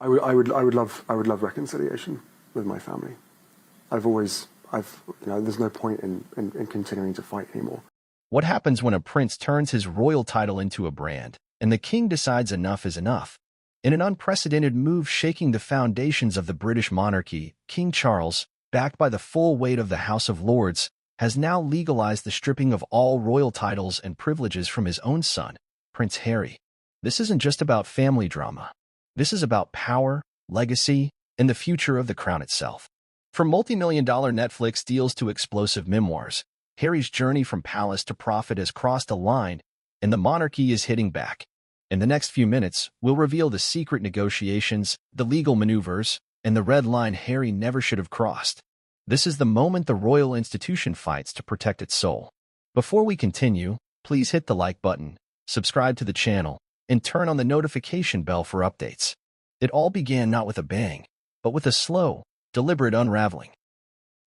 I would love reconciliation with my family. There's no point in continuing to fight anymore. What happens when a prince turns his royal title into a brand, and the king decides enough is enough? In an unprecedented move shaking the foundations of the British monarchy, King Charles, backed by the full weight of the House of Lords, has now legalized the stripping of all royal titles and privileges from his own son, Prince Harry. This isn't just about family drama. This is about power, legacy, and the future of the crown itself. From multi-million-dollar Netflix deals to explosive memoirs, Harry's journey from palace to profit has crossed a line, and the monarchy is hitting back. In the next few minutes, we'll reveal the secret negotiations, the legal maneuvers, and the red line Harry never should have crossed. This is the moment the royal institution fights to protect its soul. Before we continue, please hit the like button, subscribe to the channel, and turn on the notification bell for updates. It all began not with a bang, but with a slow, deliberate unraveling.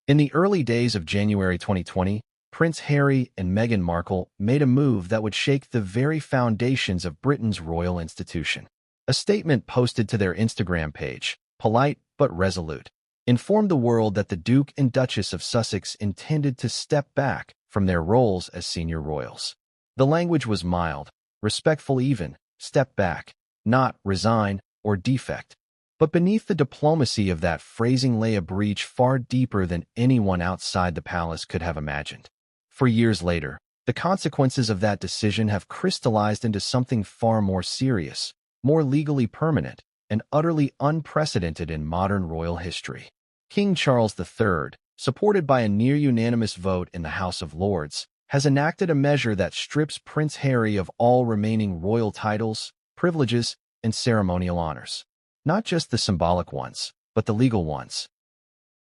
In the early days of January 2020, Prince Harry and Meghan Markle made a move that would shake the very foundations of Britain's royal institution. A statement posted to their Instagram page, polite but resolute, informed the world that the Duke and Duchess of Sussex intended to step back from their roles as senior royals. The language was mild, respectful even, step back, not resign or defect. But beneath the diplomacy of that phrasing lay a breach far deeper than anyone outside the palace could have imagined. For years later, the consequences of that decision have crystallized into something far more serious, more legally permanent, and utterly unprecedented in modern royal history. King Charles III, supported by a near-unanimous vote in the House of Lords, has enacted a measure that strips Prince Harry of all remaining royal titles, privileges, and ceremonial honors. Not just the symbolic ones, but the legal ones.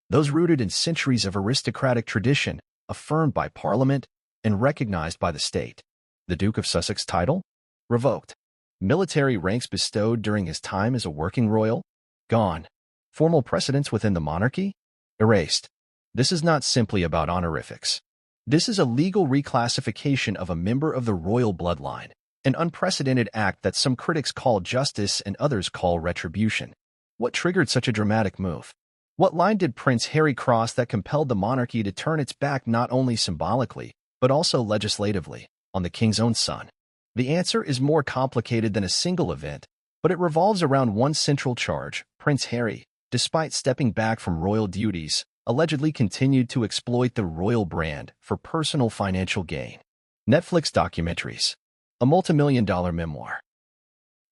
Those rooted in centuries of aristocratic tradition, affirmed by Parliament, and recognized by the state. The Duke of Sussex title? Revoked. Military ranks bestowed during his time as a working royal? Gone. Formal precedents within the monarchy? Erased. This is not simply about honorifics. This is a legal reclassification of a member of the royal bloodline, an unprecedented act that some critics call justice and others call retribution. What triggered such a dramatic move? What line did Prince Harry cross that compelled the monarchy to turn its back not only symbolically, but also legislatively, on the king's own son? The answer is more complicated than a single event, but it revolves around one central charge. Prince Harry, despite stepping back from royal duties, allegedly continued to exploit the royal brand for personal financial gain. Netflix documentaries. A multi-million-dollar memoir.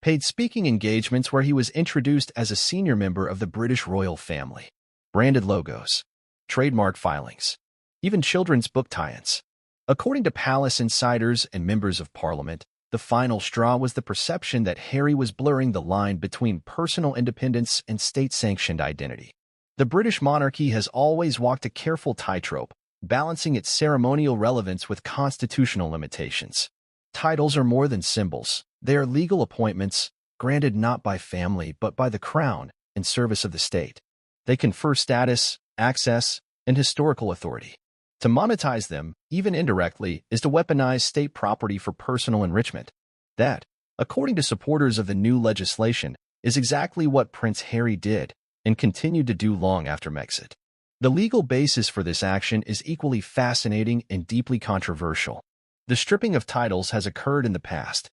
Paid speaking engagements where he was introduced as a senior member of the British royal family. Branded logos. Trademark filings. Even children's book tie-ins. According to palace insiders and members of Parliament, the final straw was the perception that Harry was blurring the line between personal independence and state-sanctioned identity. The British monarchy has always walked a careful tightrope, balancing its ceremonial relevance with constitutional limitations. Titles are more than symbols. They are legal appointments, granted not by family but by the crown in service of the state. They confer status, access, and historical authority. To monetize them, even indirectly, is to weaponize state property for personal enrichment. That, according to supporters of the new legislation, is exactly what Prince Harry did and continued to do long after Brexit. The legal basis for this action is equally fascinating and deeply controversial. The stripping of titles has occurred in the past.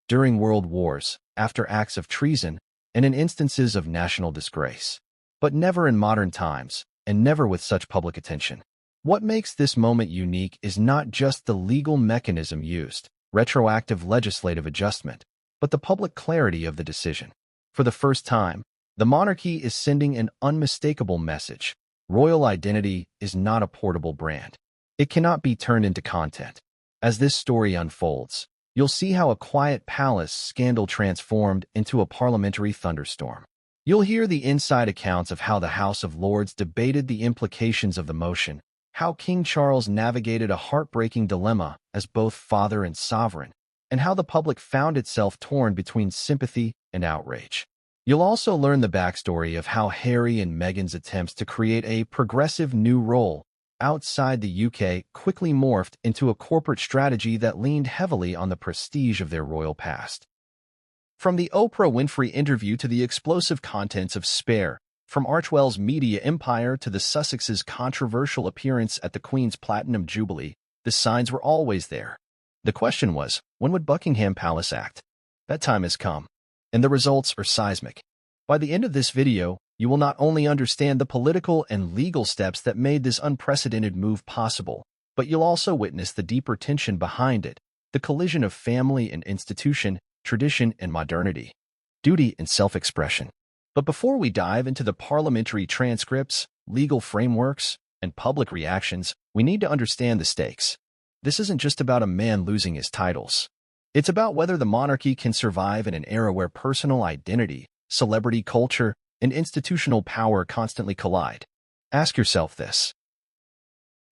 During world wars, after acts of treason, and in instances of national disgrace. But never in modern times, and never with such public attention. What makes this moment unique is not just the legal mechanism used, retroactive legislative adjustment, but the public clarity of the decision. For the first time, the monarchy is sending an unmistakable message. Royal identity is not a portable brand. It cannot be turned into content. As this story unfolds, you'll see how a quiet palace scandal transformed into a parliamentary thunderstorm. You'll hear the inside accounts of how the House of Lords debated the implications of the motion, how King Charles navigated a heartbreaking dilemma as both father and sovereign, and how the public found itself torn between sympathy and outrage. You'll also learn the backstory of how Harry and Meghan's attempts to create a progressive new role outside the UK quickly morphed into a corporate strategy that leaned heavily on the prestige of their royal past. From the Oprah Winfrey interview to the explosive contents of Spare, from Archwell's media empire to the Sussex's controversial appearance at the Queen's Platinum Jubilee, the signs were always there. The question was, when would Buckingham Palace act? That time has come, and the results are seismic. By the end of this video, you will not only understand the political and legal steps that made this unprecedented move possible, but you'll also witness the deeper tension behind it, the collision of family and institution, tradition and modernity, duty and self-expression. But before we dive into the parliamentary transcripts, legal frameworks, and public reactions, we need to understand the stakes. This isn't just about a man losing his titles. It's about whether the monarchy can survive in an era where personal identity, celebrity culture, and institutional power constantly collide. Ask yourself this.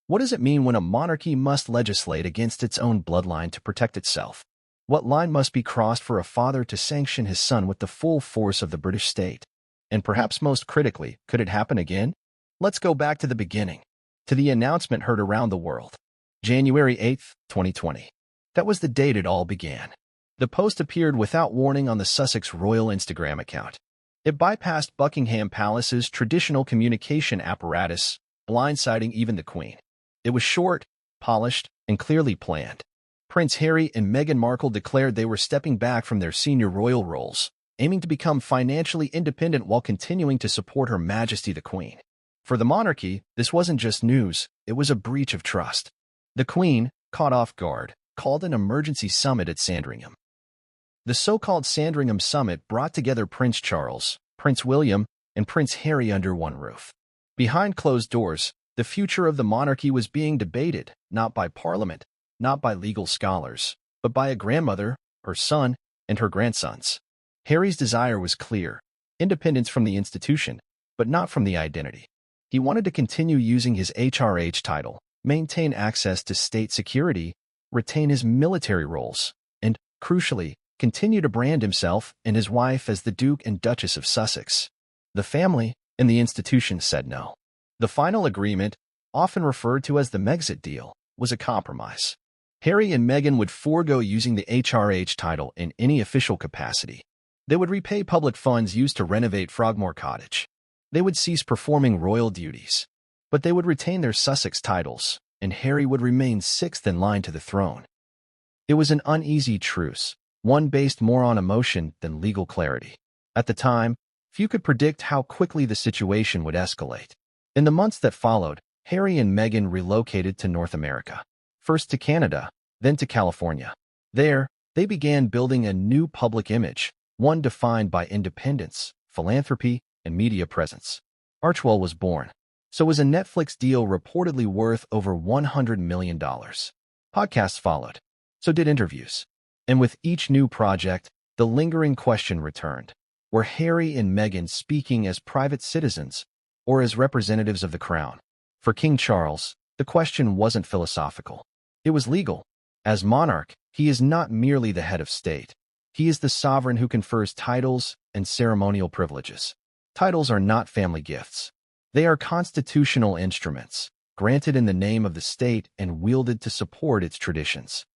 What does it mean when a monarchy must legislate against its own bloodline to protect itself? What line must be crossed for a father to sanction his son with the full force of the British state? And perhaps most critically, could it happen again? Let's go back to the beginning, to the announcement heard around the world. January 8, 2020. That was the date it all began. The post appeared without warning on the Sussex Royal Instagram account. It bypassed Buckingham Palace's traditional communication apparatus, blindsiding even the Queen. It was short, polished, and clearly planned. Prince Harry and Meghan Markle declared they were stepping back from their senior royal roles, aiming to become financially independent while continuing to support Her Majesty the Queen. For the monarchy, this wasn't just news, it was a breach of trust. The Queen, caught off guard, called an emergency summit at Sandringham. The so-called Sandringham Summit brought together Prince Charles, Prince William, and Prince Harry under one roof. Behind closed doors, the future of the monarchy was being debated, not by Parliament, not by legal scholars, but by a grandmother, her son, and her grandsons. Harry's desire was clear: independence from the institution, but not from the identity. He wanted to continue using his HRH title, maintain access to state security, retain his military roles, and, crucially, continue to brand himself and his wife as the Duke and Duchess of Sussex. The family and the institution said no. The final agreement, often referred to as the Megxit deal, was a compromise. Harry and Meghan would forego using the HRH title in any official capacity. They would repay public funds used to renovate Frogmore Cottage. They would cease performing royal duties. But they would retain their Sussex titles, and Harry would remain sixth in line to the throne. It was an uneasy truce, one based more on emotion than legal clarity. At the time, few could predict how quickly the situation would escalate. In the months that followed, Harry and Meghan relocated to North America, first to Canada, then to California. There, they began building a new public image, one defined by independence, philanthropy, and media presence. Archwell was born. So was a Netflix deal reportedly worth over $100 million. Podcasts followed. So did interviews. And with each new project, the lingering question returned. Were Harry and Meghan speaking as private citizens or as representatives of the crown? For King Charles, the question wasn't philosophical. It was legal. As monarch, he is not merely the head of state. He is the sovereign who confers titles and ceremonial privileges. Titles are not family gifts. They are constitutional instruments, granted in the name of the state and wielded to support its traditions.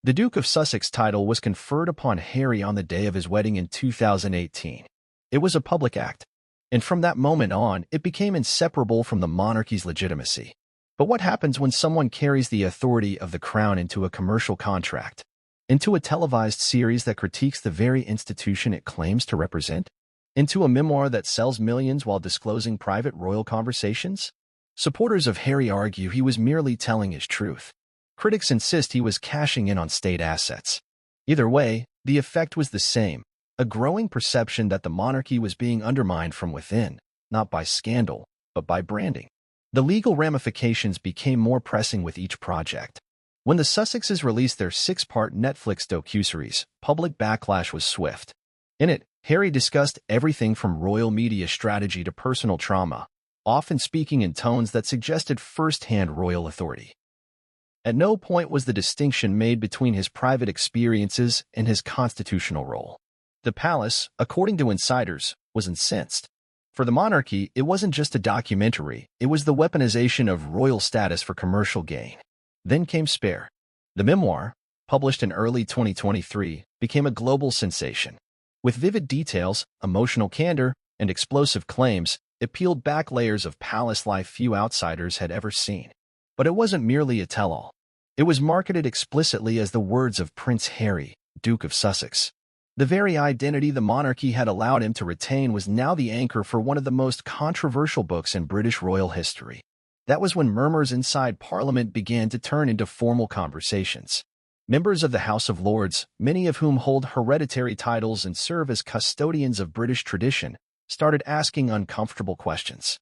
The Duke of Sussex title was conferred upon Harry on the day of his wedding in 2018. It was a public act, and from that moment on, it became inseparable from the monarchy's legitimacy. But what happens when someone carries the authority of the crown into a commercial contract, into a televised series that critiques the very institution it claims to represent? Into a memoir that sells millions while disclosing private royal conversations? Supporters of Harry argue he was merely telling his truth. Critics insist he was cashing in on state assets. Either way, the effect was the same: a growing perception that the monarchy was being undermined from within, not by scandal, but by branding. The legal ramifications became more pressing with each project. When the Sussexes released their 6-part Netflix docuseries, public backlash was swift. In it, Harry discussed everything from royal media strategy to personal trauma, often speaking in tones that suggested first-hand royal authority. At no point was the distinction made between his private experiences and his constitutional role. The palace, according to insiders, was incensed. For the monarchy, it wasn't just a documentary, it was the weaponization of royal status for commercial gain. Then came Spare, the memoir, published in early 2023, became a global sensation. With vivid details, emotional candor, and explosive claims, it peeled back layers of palace life few outsiders had ever seen. But it wasn't merely a tell-all. It was marketed explicitly as the words of Prince Harry, Duke of Sussex. The very identity the monarchy had allowed him to retain was now the anchor for one of the most controversial books in British royal history. That was when murmurs inside Parliament began to turn into formal conversations. Members of the House of Lords, many of whom hold hereditary titles and serve as custodians of British tradition, started asking uncomfortable questions.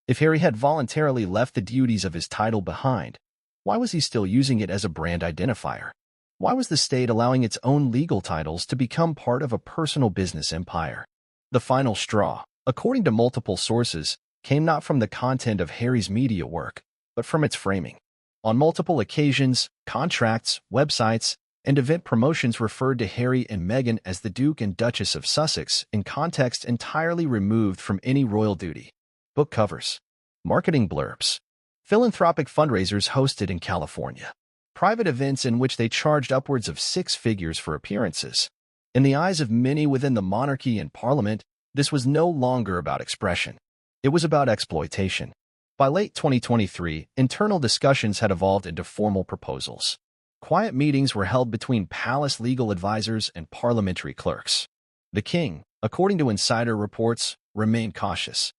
If Harry had voluntarily left the duties of his title behind, why was he still using it as a brand identifier? Why was the state allowing its own legal titles to become part of a personal business empire? The final straw, according to multiple sources, came not from the content of Harry's media work, but from its framing. On multiple occasions, contracts, websites, and event promotions referred to Harry and Meghan as the Duke and Duchess of Sussex in context entirely removed from any royal duty. Book covers, marketing blurbs, philanthropic fundraisers hosted in California, private events in which they charged upwards of 6 figures for appearances. In the eyes of many within the monarchy and Parliament, this was no longer about expression. It was about exploitation. By late 2023, internal discussions had evolved into formal proposals. Quiet meetings were held between palace legal advisors and parliamentary clerks. The king, according to insider reports, remained cautious.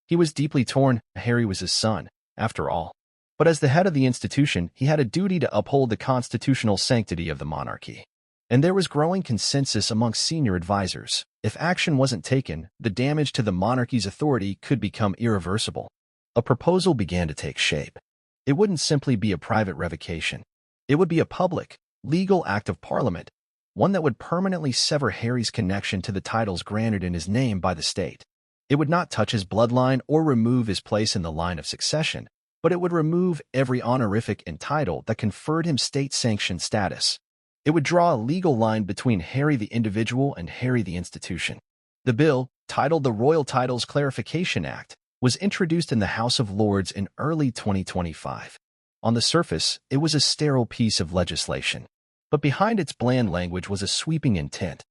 He was deeply torn. Harry was his son, after all. But as the head of the institution, he had a duty to uphold the constitutional sanctity of the monarchy. And there was growing consensus among senior advisors. If action wasn't taken, the damage to the monarchy's authority could become irreversible. A proposal began to take shape. It wouldn't simply be a private revocation. It would be a public, legal act of Parliament, one that would permanently sever Harry's connection to the titles granted in his name by the state. It would not touch his bloodline or remove his place in the line of succession, but it would remove every honorific and title that conferred him state-sanctioned status. It would draw a legal line between Harry the individual and Harry the institution. The bill, titled the Royal Titles Clarification Act, was introduced in the House of Lords in early 2025. On the surface, it was a sterile piece of legislation, but behind its bland language was a sweeping intent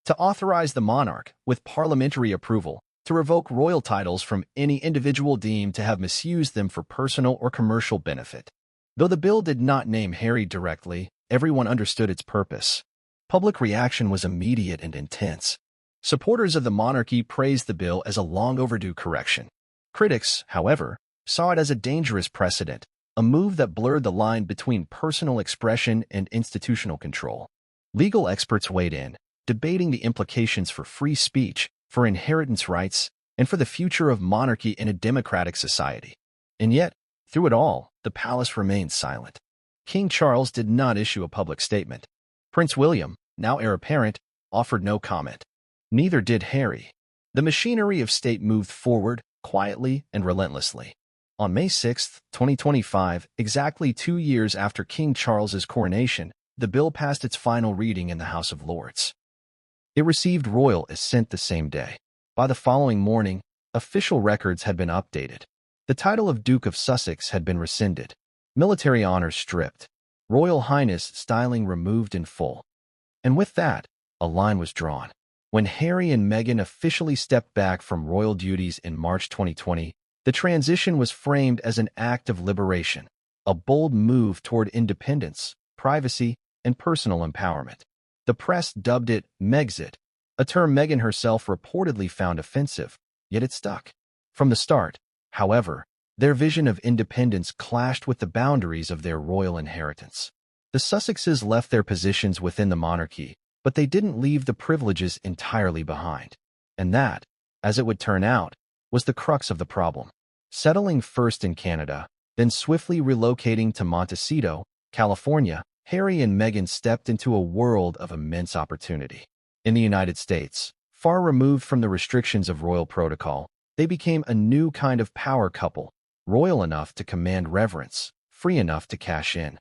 to authorize the monarch, with parliamentary approval, to revoke royal titles from any individual deemed to have misused them for personal or commercial benefit. Though the bill did not name Harry directly, everyone understood its purpose. Public reaction was immediate and intense. Supporters of the monarchy praised the bill as a long-overdue correction. Critics, however, saw it as a dangerous precedent, a move that blurred the line between personal expression and institutional control. Legal experts weighed in, debating the implications for free speech, for inheritance rights, and for the future of monarchy in a democratic society. And yet, through it all, the palace remained silent. King Charles did not issue a public statement. Prince William, now heir apparent, offered no comment. Neither did Harry. The machinery of state moved forward, quietly and relentlessly. On May 6, 2025, exactly 2 years after King Charles's coronation, the bill passed its final reading in the House of Lords. It received royal assent the same day. By the following morning, official records had been updated. The title of Duke of Sussex had been rescinded. Military honors stripped. Royal Highness styling removed in full. And with that, a line was drawn. When Harry and Meghan officially stepped back from royal duties in March 2020, the transition was framed as an act of liberation, a bold move toward independence, privacy, and personal empowerment. The press dubbed it Megxit, a term Meghan herself reportedly found offensive, yet it stuck. From the start, however, their vision of independence clashed with the boundaries of their royal inheritance. The Sussexes left their positions within the monarchy, but they didn't leave the privileges entirely behind. And that, as it would turn out, was the crux of the problem. Settling first in Canada, then swiftly relocating to Montecito, California, Harry and Meghan stepped into a world of immense opportunity. In the United States, far removed from the restrictions of royal protocol, they became a new kind of power couple, royal enough to command reverence, free enough to cash in.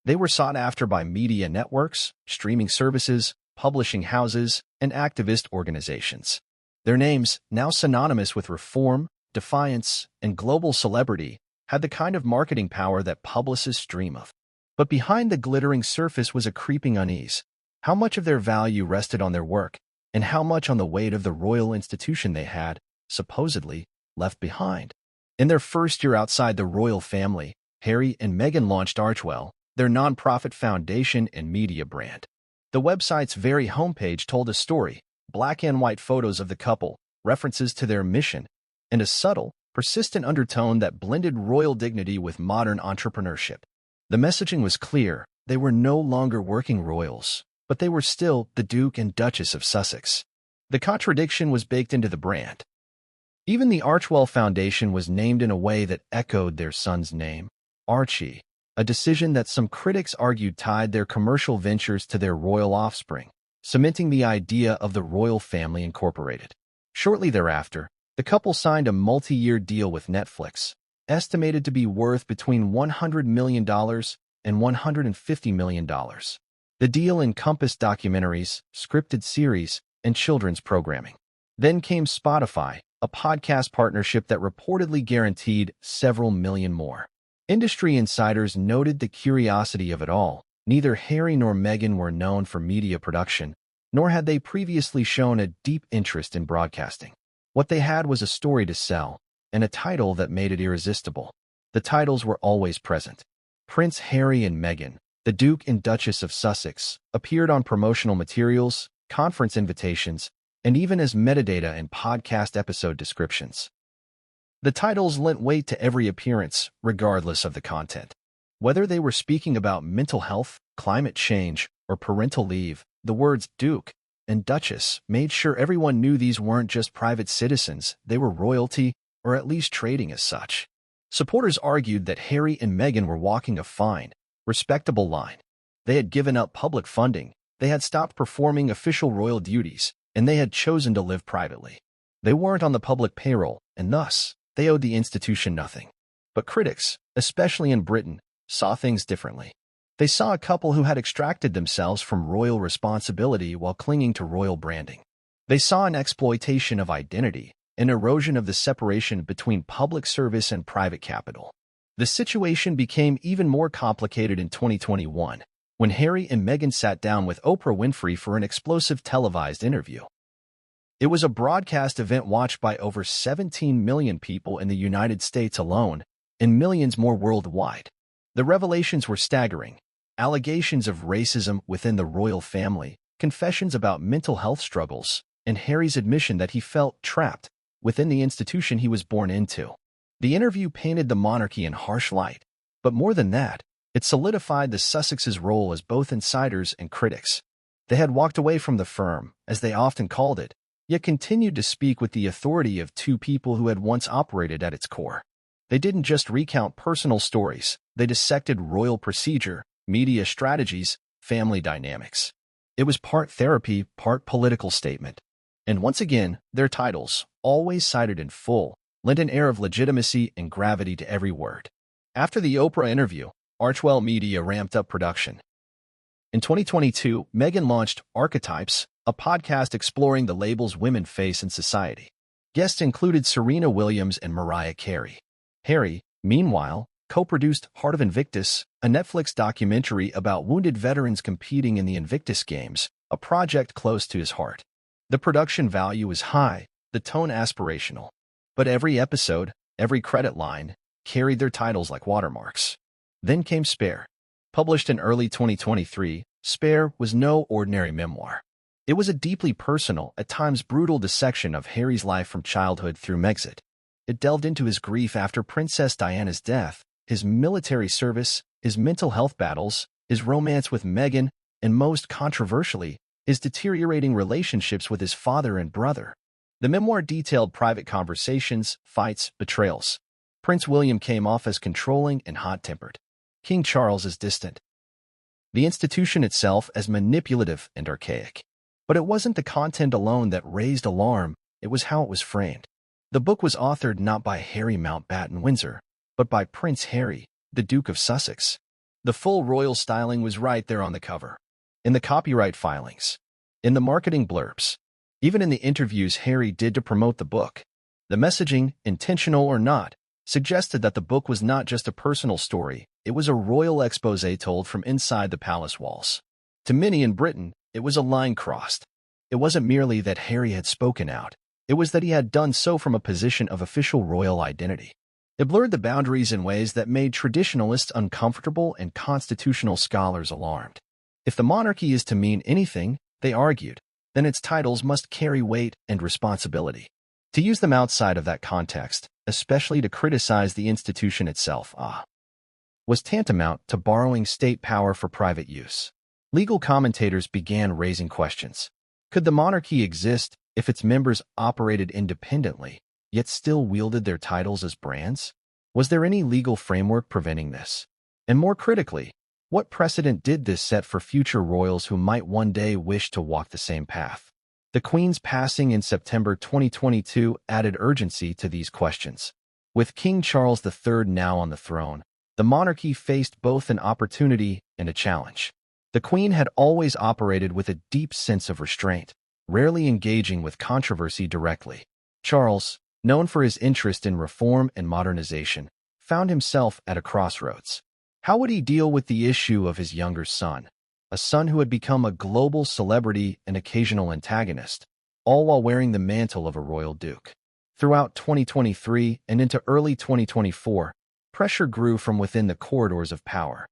They were sought after by media networks, streaming services, publishing houses, and activist organizations. Their names, now synonymous with reform, defiance, and global celebrity, had the kind of marketing power that publicists dream of. But behind the glittering surface was a creeping unease. How much of their value rested on their work, and how much on the weight of the royal institution they had, supposedly, left behind. In their first year outside the royal family, Harry and Meghan launched Archewell, their nonprofit foundation and media brand. The website's very homepage told a story, black and white photos of the couple, references to their mission, and a subtle, persistent undertone that blended royal dignity with modern entrepreneurship. The messaging was clear. They were no longer working royals, but they were still the Duke and Duchess of Sussex. The contradiction was baked into the brand. Even the Archewell Foundation was named in a way that echoed their son's name, Archie, a decision that some critics argued tied their commercial ventures to their royal offspring, cementing the idea of the royal family incorporated. Shortly thereafter, the couple signed a multi-year deal with Netflix, estimated to be worth between $100 million and $150 million. The deal encompassed documentaries, scripted series, and children's programming. Then came Spotify, a podcast partnership that reportedly guaranteed several million more. Industry insiders noted the curiosity of it all. Neither Harry nor Meghan were known for media production, nor had they previously shown a deep interest in broadcasting. What they had was a story to sell, and a title that made it irresistible. The titles were always present. Prince Harry and Meghan, the Duke and Duchess of Sussex, appeared on promotional materials, conference invitations, and even as metadata in podcast episode descriptions. The titles lent weight to every appearance, regardless of the content. Whether they were speaking about mental health, climate change, or parental leave, the words Duke and Duchess made sure everyone knew these weren't just private citizens, they were royalty, or at least trading as such. Supporters argued that Harry and Meghan were walking a fine, respectable line. They had given up public funding, they had stopped performing official royal duties, and they had chosen to live privately. They weren't on the public payroll, and thus, they owed the institution nothing. But critics, especially in Britain, saw things differently. They saw a couple who had extracted themselves from royal responsibility while clinging to royal branding. They saw an exploitation of identity, an erosion of the separation between public service and private capital. The situation became even more complicated in 2021, when Harry and Meghan sat down with Oprah Winfrey for an explosive televised interview. It was a broadcast event watched by over 17 million people in the United States alone, and millions more worldwide. The revelations were staggering. Allegations of racism within the royal family, confessions about mental health struggles, and Harry's admission that he felt trapped within the institution he was born into. The interview painted the monarchy in harsh light, but more than that, it solidified the Sussexes' role as both insiders and critics. They had walked away from the firm, as they often called it, yet continued to speak with the authority of two people who had once operated at its core. They didn't just recount personal stories, they dissected royal procedure, media strategies, family dynamics. It was part therapy, part political statement. And once again, their titles, always cited in full, lent an air of legitimacy and gravity to every word. After the Oprah interview, Archewell Media ramped up production. In 2022, Meghan launched Archetypes, a podcast exploring the labels women face in society. Guests included Serena Williams and Mariah Carey. Harry, meanwhile, co-produced Heart of Invictus, a Netflix documentary about wounded veterans competing in the Invictus Games, a project close to his heart. The production value was high, the tone aspirational. But every episode, every credit line, carried their titles like watermarks. Then came Spare. Published in early 2023, Spare was no ordinary memoir. It was a deeply personal, at times brutal dissection of Harry's life from childhood through Megxit. It delved into his grief after Princess Diana's death, his military service, his mental health battles, his romance with Meghan, and most controversially, his deteriorating relationships with his father and brother. The memoir detailed private conversations, fights, betrayals. Prince William came off as controlling and hot-tempered. King Charles as distant. The institution itself as manipulative and archaic. But it wasn't the content alone that raised alarm, it was how it was framed. The book was authored not by Harry Mountbatten Windsor, but by Prince Harry, the Duke of Sussex. The full royal styling was right there on the cover. In the copyright filings. In the marketing blurbs. Even in the interviews Harry did to promote the book. The messaging, intentional or not, suggested that the book was not just a personal story, it was a royal expose told from inside the palace walls. To many in Britain, it was a line crossed. It wasn't merely that Harry had spoken out. It was that he had done so from a position of official royal identity. It blurred the boundaries in ways that made traditionalists uncomfortable and constitutional scholars alarmed. If the monarchy is to mean anything, they argued, then its titles must carry weight and responsibility. To use them outside of that context, especially to criticize the institution itself, was tantamount to borrowing state power for private use. Legal commentators began raising questions. Could the monarchy exist if its members operated independently, yet still wielded their titles as brands? Was there any legal framework preventing this? And more critically, what precedent did this set for future royals who might one day wish to walk the same path? The Queen's passing in September 2022 added urgency to these questions. With King Charles III now on the throne, the monarchy faced both an opportunity and a challenge. The Queen had always operated with a deep sense of restraint, rarely engaging with controversy directly. Charles, known for his interest in reform and modernization, found himself at a crossroads. How would he deal with the issue of his younger son, a son who had become a global celebrity and occasional antagonist, all while wearing the mantle of a royal duke? Throughout 2023 and into early 2024, pressure grew from within the corridors of power.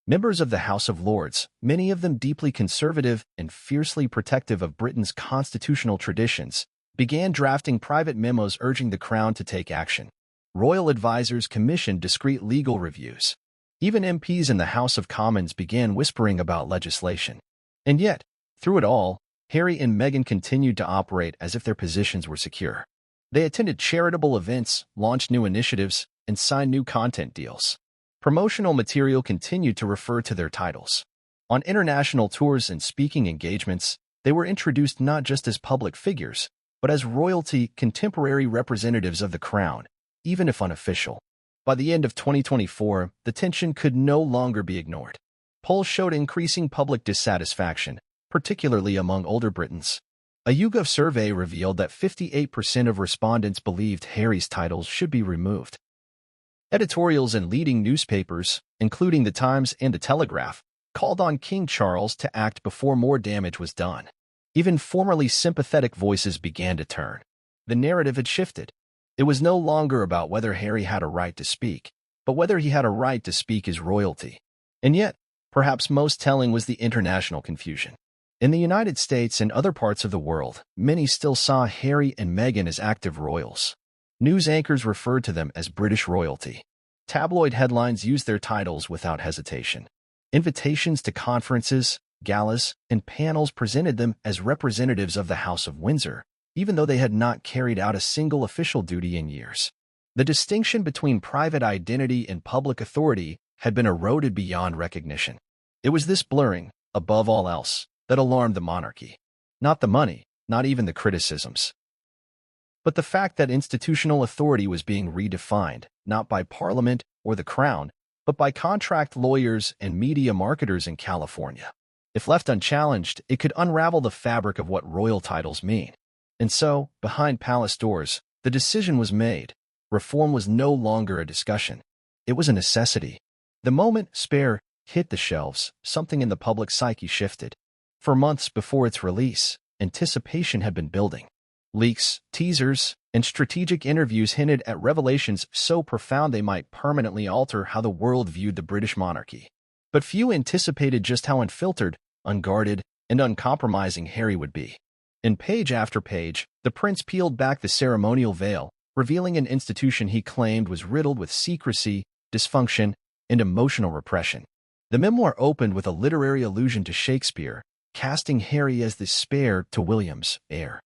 Members of the House of Lords, many of them deeply conservative and fiercely protective of Britain's constitutional traditions, began drafting private memos urging the Crown to take action. Royal advisors commissioned discreet legal reviews. Even MPs in the House of Commons began whispering about legislation. And yet, through it all, Harry and Meghan continued to operate as if their positions were secure. They attended charitable events, launched new initiatives, and signed new content deals. Promotional material continued to refer to their titles. On international tours and speaking engagements, they were introduced not just as public figures, but as royalty contemporary representatives of the Crown, even if unofficial. By the end of 2024, the tension could no longer be ignored. Polls showed increasing public dissatisfaction, particularly among older Britons. A YouGov survey revealed that 58% of respondents believed Harry's titles should be removed. Editorials in leading newspapers, including The Times and The Telegraph, called on King Charles to act before more damage was done. Even formerly sympathetic voices began to turn. The narrative had shifted. It was no longer about whether Harry had a right to speak, but whether he had a right to speak as royalty. And yet, perhaps most telling was the international confusion. In the United States and other parts of the world, many still saw Harry and Meghan as active royals. News anchors referred to them as British royalty. Tabloid headlines used their titles without hesitation. Invitations to conferences, galas, and panels presented them as representatives of the House of Windsor, even though they had not carried out a single official duty in years. The distinction between private identity and public authority had been eroded beyond recognition. It was this blurring, above all else, that alarmed the monarchy. Not the money, not even the criticisms, but the fact that institutional authority was being redefined, not by Parliament or the Crown, but by contract lawyers and media marketers in California. If left unchallenged, it could unravel the fabric of what royal titles mean. And so, behind palace doors, the decision was made. Reform was no longer a discussion. It was a necessity. The moment Spare hit the shelves, something in the public psyche shifted. For months before its release, anticipation had been building. Leaks, teasers, and strategic interviews hinted at revelations so profound they might permanently alter how the world viewed the British monarchy. But few anticipated just how unfiltered, unguarded, and uncompromising Harry would be. In page after page, the prince peeled back the ceremonial veil, revealing an institution he claimed was riddled with secrecy, dysfunction, and emotional repression. The memoir opened with a literary allusion to Shakespeare, casting Harry as the spare to William's heir.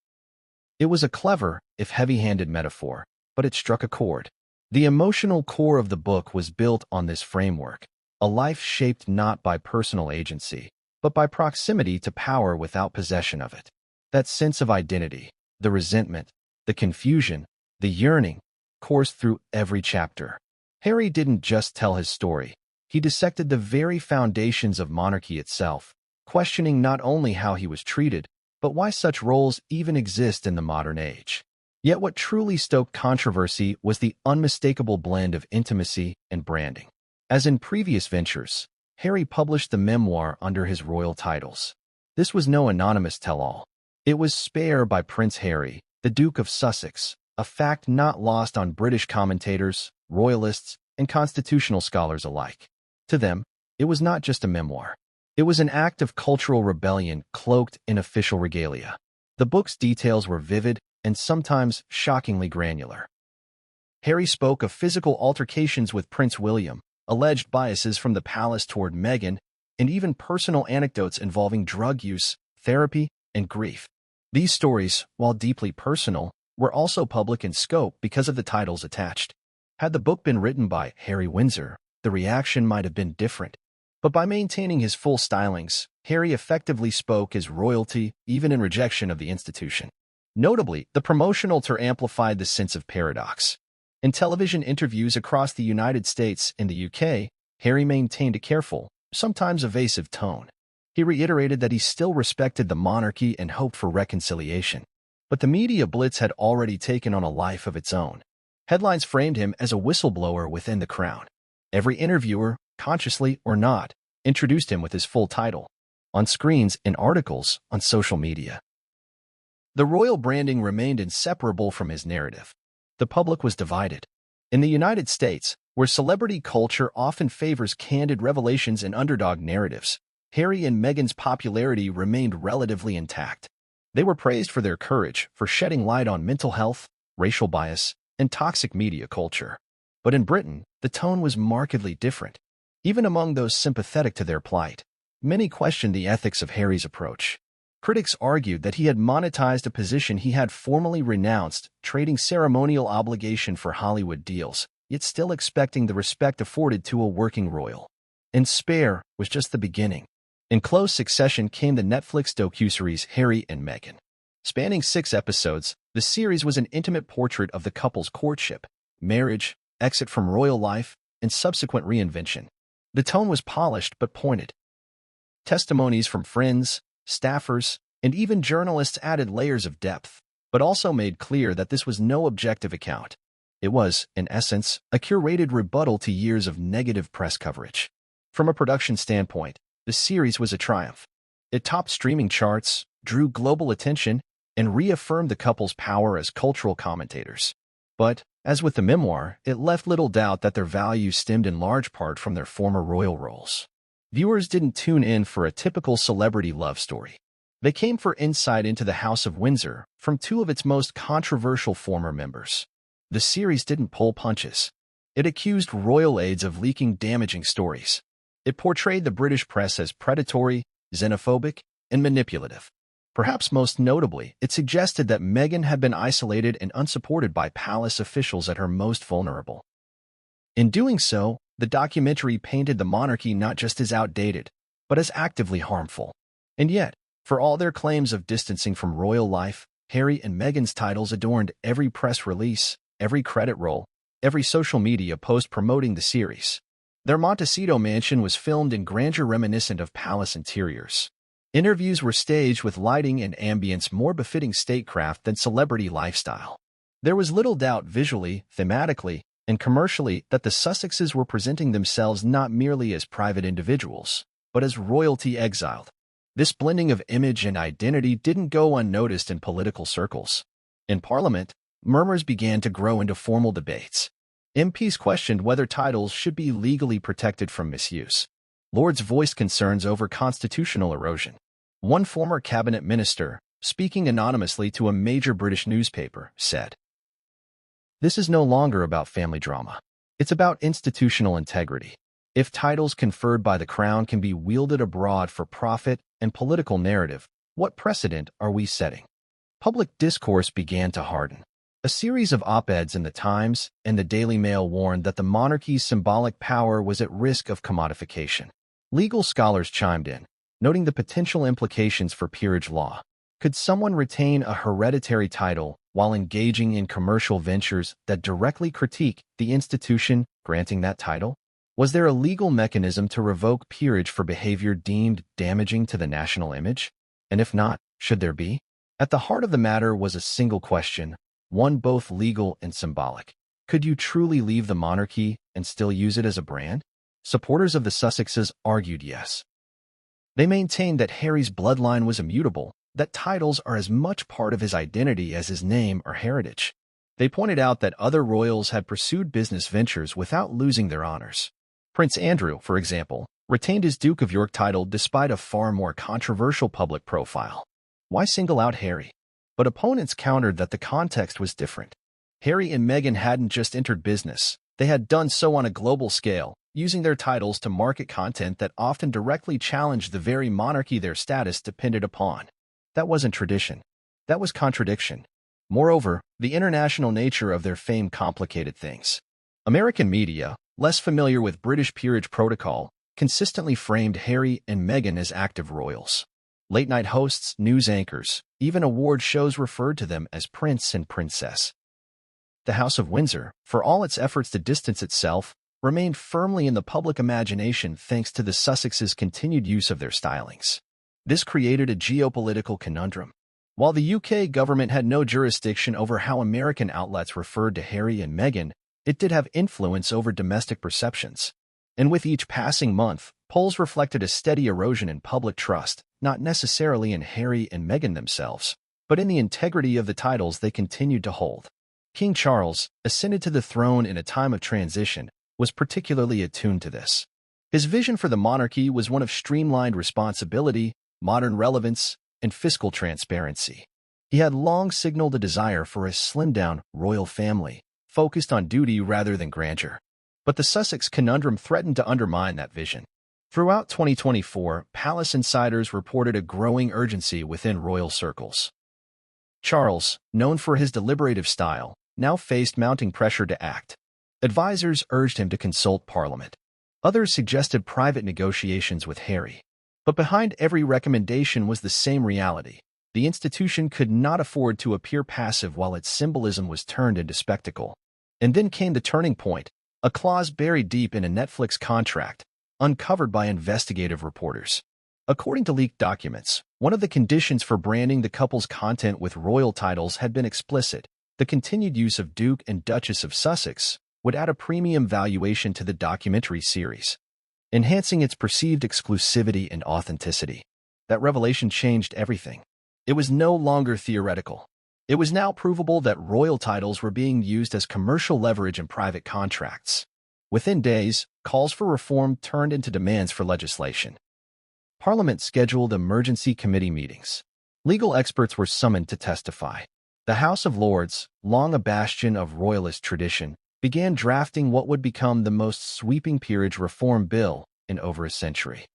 It was a clever, if heavy-handed metaphor, but it struck a chord. The emotional core of the book was built on this framework, a life shaped not by personal agency, but by proximity to power without possession of it. That sense of identity, the resentment, the confusion, the yearning, coursed through every chapter. Harry didn't just tell his story. He dissected the very foundations of monarchy itself, questioning not only how he was treated, but why such roles even exist in the modern age. Yet what truly stoked controversy was the unmistakable blend of intimacy and branding. As in previous ventures, Harry published the memoir under his royal titles. This was no anonymous tell-all. It was Spare by Prince Harry, the Duke of Sussex, a fact not lost on British commentators, royalists, and constitutional scholars alike. To them, it was not just a memoir. It was an act of cultural rebellion cloaked in official regalia. The book's details were vivid and sometimes shockingly granular. Harry spoke of physical altercations with Prince William, alleged biases from the palace toward Meghan, and even personal anecdotes involving drug use, therapy, and grief. These stories, while deeply personal, were also public in scope because of the titles attached. Had the book been written by Harry Windsor, the reaction might have been different. But by maintaining his full stylings, Harry effectively spoke as royalty, even in rejection of the institution. Notably, the promotional tour amplified the sense of paradox. In television interviews across the United States and the UK, Harry maintained a careful, sometimes evasive tone. He reiterated that he still respected the monarchy and hoped for reconciliation. But the media blitz had already taken on a life of its own. Headlines framed him as a whistleblower within the crown. Every interviewer, consciously or not, introduced him with his full title, on screens and articles on social media. The royal branding remained inseparable from his narrative. The public was divided. In the United States, where celebrity culture often favors candid revelations and underdog narratives, Harry and Meghan's popularity remained relatively intact. They were praised for their courage for shedding light on mental health, racial bias, and toxic media culture. But in Britain, the tone was markedly different. Even among those sympathetic to their plight, many questioned the ethics of Harry's approach. Critics argued that he had monetized a position he had formally renounced, trading ceremonial obligation for Hollywood deals, yet still expecting the respect afforded to a working royal. And Spare was just the beginning. In close succession came the Netflix docuseries Harry and Meghan. Spanning 6 episodes, the series was an intimate portrait of the couple's courtship, marriage, exit from royal life, and subsequent reinvention. The tone was polished but pointed. Testimonies from friends, staffers, and even journalists added layers of depth, but also made clear that this was no objective account. It was, in essence, a curated rebuttal to years of negative press coverage. From a production standpoint, the series was a triumph. It topped streaming charts, drew global attention, and reaffirmed the couple's power as cultural commentators. But, as with the memoir, it left little doubt that their value stemmed in large part from their former royal roles. Viewers didn't tune in for a typical celebrity love story. They came for insight into the House of Windsor from 2 of its most controversial former members. The series didn't pull punches. It accused royal aides of leaking damaging stories. It portrayed the British press as predatory, xenophobic, and manipulative. Perhaps most notably, it suggested that Meghan had been isolated and unsupported by palace officials at her most vulnerable. In doing so, the documentary painted the monarchy not just as outdated, but as actively harmful. And yet, for all their claims of distancing from royal life, Harry and Meghan's titles adorned every press release, every credit roll, every social media post promoting the series. Their Montecito mansion was filmed in grandeur reminiscent of palace interiors. Interviews were staged with lighting and ambience more befitting statecraft than celebrity lifestyle. There was little doubt visually, thematically, and commercially that the Sussexes were presenting themselves not merely as private individuals, but as royalty exiled. This blending of image and identity didn't go unnoticed in political circles. In Parliament, murmurs began to grow into formal debates. MPs questioned whether titles should be legally protected from misuse. Lords voiced concerns over constitutional erosion. One former cabinet minister, speaking anonymously to a major British newspaper, said, "This is no longer about family drama. It's about institutional integrity. If titles conferred by the crown can be wielded abroad for profit and political narrative, what precedent are we setting?" Public discourse began to harden. A series of op-eds in the Times and the Daily Mail warned that the monarchy's symbolic power was at risk of commodification. Legal scholars chimed in, noting the potential implications for peerage law. Could someone retain a hereditary title while engaging in commercial ventures that directly critique the institution granting that title? Was there a legal mechanism to revoke peerage for behavior deemed damaging to the national image? And if not, should there be? At the heart of the matter was a single question, one both legal and symbolic. Could you truly leave the monarchy and still use it as a brand? Supporters of the Sussexes argued yes. They maintained that Harry's bloodline was immutable, that titles are as much part of his identity as his name or heritage. They pointed out that other royals had pursued business ventures without losing their honors. Prince Andrew, for example, retained his Duke of York title despite a far more controversial public profile. Why single out Harry? But opponents countered that the context was different. Harry and Meghan hadn't just entered business. They had done so on a global scale, using their titles to market content that often directly challenged the very monarchy their status depended upon. That wasn't tradition. That was contradiction. Moreover, the international nature of their fame complicated things. American media, less familiar with British peerage protocol, consistently framed Harry and Meghan as active royals. Late-night hosts, news anchors, even award shows referred to them as prince and princess. The House of Windsor, for all its efforts to distance itself, remained firmly in the public imagination thanks to the Sussexes' continued use of their stylings. This created a geopolitical conundrum. While the UK government had no jurisdiction over how American outlets referred to Harry and Meghan, it did have influence over domestic perceptions. And with each passing month, polls reflected a steady erosion in public trust, not necessarily in Harry and Meghan themselves, but in the integrity of the titles they continued to hold. King Charles, ascended to the throne in a time of transition, was particularly attuned to this. His vision for the monarchy was one of streamlined responsibility, modern relevance, and fiscal transparency. He had long signaled a desire for a slimmed-down royal family, focused on duty rather than grandeur. But the Sussex conundrum threatened to undermine that vision. Throughout 2024, palace insiders reported a growing urgency within royal circles. Charles, known for his deliberative style, now faced mounting pressure to act. Advisors urged him to consult Parliament. Others suggested private negotiations with Harry. But behind every recommendation was the same reality. The institution could not afford to appear passive while its symbolism was turned into spectacle. And then came the turning point, a clause buried deep in a Netflix contract, uncovered by investigative reporters. According to leaked documents, one of the conditions for branding the couple's content with royal titles had been explicit. The continued use of Duke and Duchess of Sussex would add a premium valuation to the documentary series, enhancing its perceived exclusivity and authenticity. That revelation changed everything. It was no longer theoretical. It was now provable that royal titles were being used as commercial leverage in private contracts. Within days, calls for reform turned into demands for legislation. Parliament scheduled emergency committee meetings. Legal experts were summoned to testify. The House of Lords, long a bastion of royalist tradition, began drafting what would become the most sweeping peerage reform bill in over a century.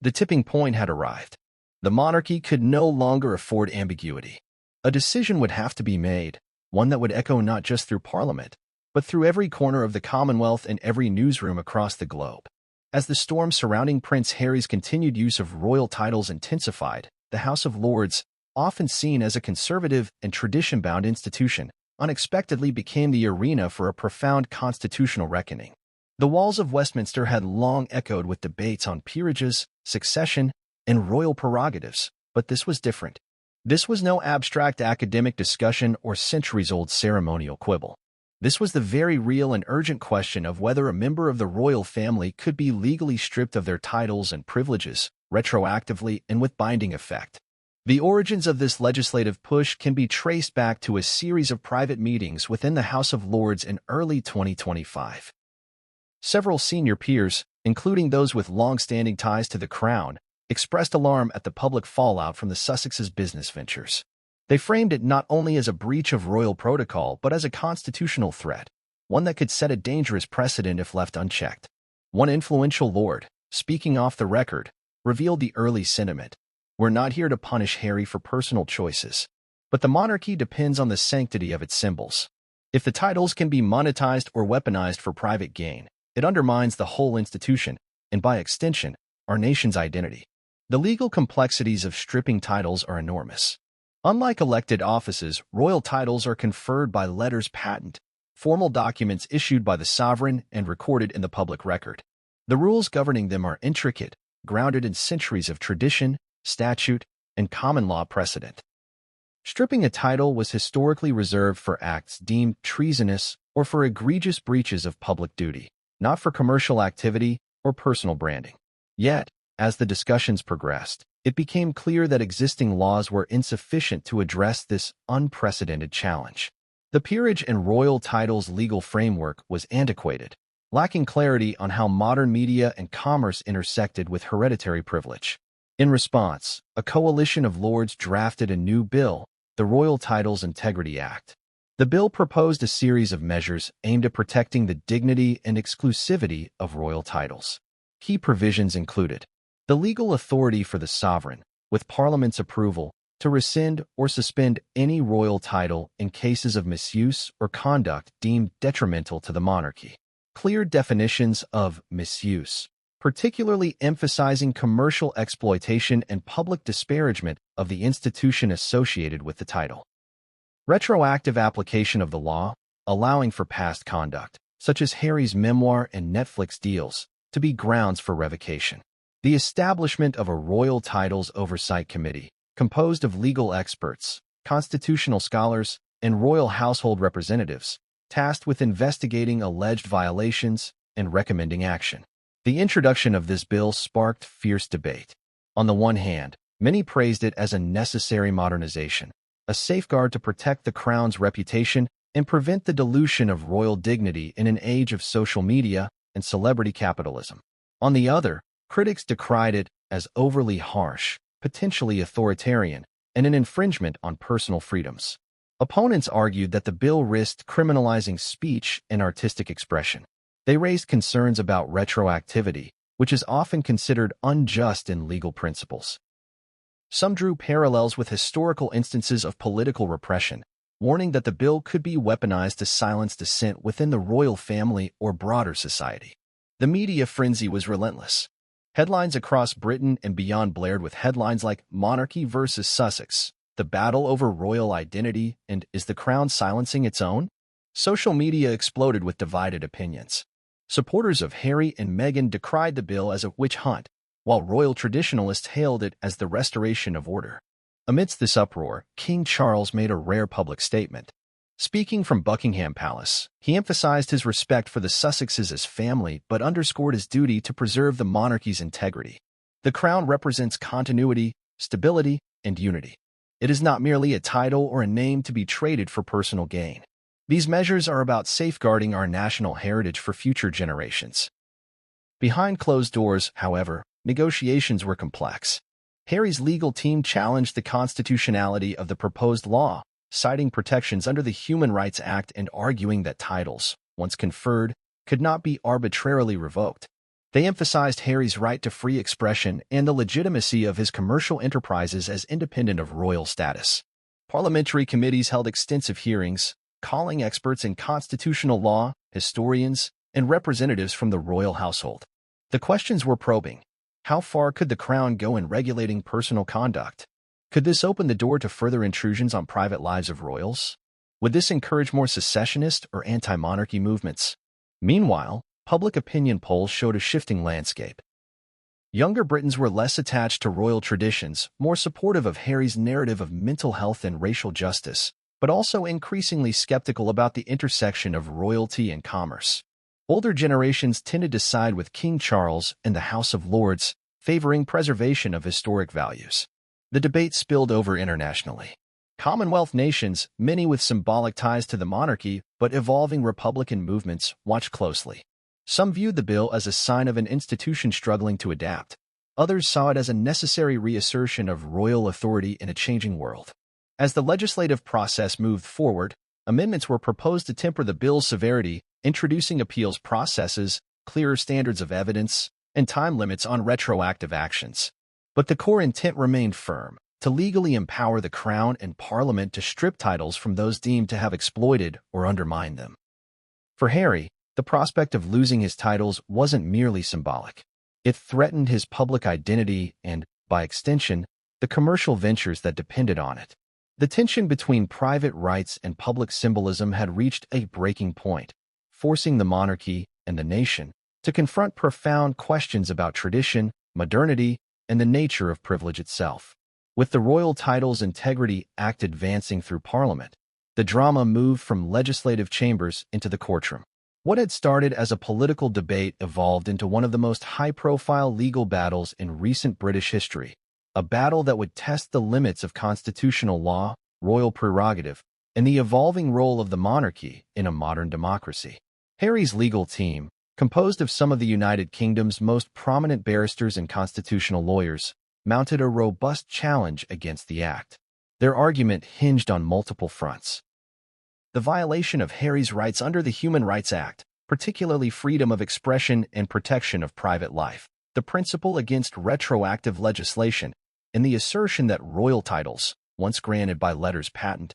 The tipping point had arrived. The monarchy could no longer afford ambiguity. A decision would have to be made, one that would echo not just through Parliament, but through every corner of the Commonwealth and every newsroom across the globe. As the storm surrounding Prince Harry's continued use of royal titles intensified, the House of Lords, often seen as a conservative and tradition-bound institution, unexpectedly became the arena for a profound constitutional reckoning. The walls of Westminster had long echoed with debates on peerages, succession, and royal prerogatives, but this was different. This was no abstract academic discussion or centuries-old ceremonial quibble. This was the very real and urgent question of whether a member of the royal family could be legally stripped of their titles and privileges, retroactively and with binding effect. The origins of this legislative push can be traced back to a series of private meetings within the House of Lords in early 2025. Several senior peers, including those with long-standing ties to the Crown, expressed alarm at the public fallout from the Sussexes' business ventures. They framed it not only as a breach of royal protocol but as a constitutional threat, one that could set a dangerous precedent if left unchecked. One influential lord, speaking off the record, revealed the early sentiment. We're not here to punish Harry for personal choices, but the monarchy depends on the sanctity of its symbols. If the titles can be monetized or weaponized for private gain, it undermines the whole institution, and by extension, our nation's identity. The legal complexities of stripping titles are enormous. Unlike elected offices, royal titles are conferred by letters patent, formal documents issued by the sovereign and recorded in the public record. The rules governing them are intricate, grounded in centuries of tradition, statute, and common law precedent. Stripping a title was historically reserved for acts deemed treasonous or for egregious breaches of public duty, not for commercial activity, or personal branding. Yet, as the discussions progressed, it became clear that existing laws were insufficient to address this unprecedented challenge. The peerage and royal titles legal framework was antiquated, lacking clarity on how modern media and commerce intersected with hereditary privilege. In response, a coalition of lords drafted a new bill, the Royal Titles Integrity Act. The bill proposed a series of measures aimed at protecting the dignity and exclusivity of royal titles. Key provisions included the legal authority for the sovereign, with Parliament's approval, to rescind or suspend any royal title in cases of misuse or conduct deemed detrimental to the monarchy. Clear definitions of misuse, particularly emphasizing commercial exploitation and public disparagement of the institution associated with the title. Retroactive application of the law, allowing for past conduct, such as Harry's memoir and Netflix deals, to be grounds for revocation. The establishment of a Royal Titles Oversight Committee, composed of legal experts, constitutional scholars, and royal household representatives, tasked with investigating alleged violations and recommending action. The introduction of this bill sparked fierce debate. On the one hand, many praised it as a necessary modernization, a safeguard to protect the crown's reputation and prevent the dilution of royal dignity in an age of social media and celebrity capitalism. On the other, critics decried it as overly harsh, potentially authoritarian, and an infringement on personal freedoms. Opponents argued that the bill risked criminalizing speech and artistic expression. They raised concerns about retroactivity, which is often considered unjust in legal principles. Some drew parallels with historical instances of political repression, warning that the bill could be weaponized to silence dissent within the royal family or broader society. The media frenzy was relentless. Headlines across Britain and beyond blared with headlines like "Monarchy versus Sussex," "The battle over royal identity," and "Is the crown silencing its own?" Social media exploded with divided opinions. Supporters of Harry and Meghan decried the bill as a witch hunt, while royal traditionalists hailed it as the restoration of order. Amidst this uproar, King Charles made a rare public statement. Speaking from Buckingham Palace, he emphasized his respect for the Sussexes as family but underscored his duty to preserve the monarchy's integrity. The crown represents continuity, stability, and unity. It is not merely a title or a name to be traded for personal gain. These measures are about safeguarding our national heritage for future generations. Behind closed doors, however, negotiations were complex. Harry's legal team challenged the constitutionality of the proposed law, citing protections under the Human Rights Act and arguing that titles, once conferred, could not be arbitrarily revoked. They emphasized Harry's right to free expression and the legitimacy of his commercial enterprises as independent of royal status. Parliamentary committees held extensive hearings, calling experts in constitutional law, historians, and representatives from the royal household. The questions were probing. How far could the crown go in regulating personal conduct? Could this open the door to further intrusions on private lives of royals? Would this encourage more secessionist or anti-monarchy movements? Meanwhile, public opinion polls showed a shifting landscape. Younger Britons were less attached to royal traditions, more supportive of Harry's narrative of mental health and racial justice, but also increasingly skeptical about the intersection of royalty and commerce. Older generations tended to side with King Charles and the House of Lords, favoring preservation of historic values. The debate spilled over internationally. Commonwealth nations, many with symbolic ties to the monarchy but evolving republican movements, watched closely. Some viewed the bill as a sign of an institution struggling to adapt. Others saw it as a necessary reassertion of royal authority in a changing world. As the legislative process moved forward, amendments were proposed to temper the bill's severity, introducing appeals processes, clearer standards of evidence, and time limits on retroactive actions. But the core intent remained firm, to legally empower the Crown and Parliament to strip titles from those deemed to have exploited or undermined them. For Harry, the prospect of losing his titles wasn't merely symbolic. It threatened his public identity and, by extension, the commercial ventures that depended on it. The tension between private rights and public symbolism had reached a breaking point, forcing the monarchy and the nation to confront profound questions about tradition, modernity, and the nature of privilege itself. With the Royal Titles Integrity Act advancing through Parliament, the drama moved from legislative chambers into the courtroom. What had started as a political debate evolved into one of the most high-profile legal battles in recent British history, a battle that would test the limits of constitutional law, royal prerogative, and the evolving role of the monarchy in a modern democracy. Harry's legal team, composed of some of the United Kingdom's most prominent barristers and constitutional lawyers, mounted a robust challenge against the act. Their argument hinged on multiple fronts. The violation of Harry's rights under the Human Rights Act, particularly freedom of expression and protection of private life, the principle against retroactive legislation, and the assertion that royal titles, once granted by letters patent,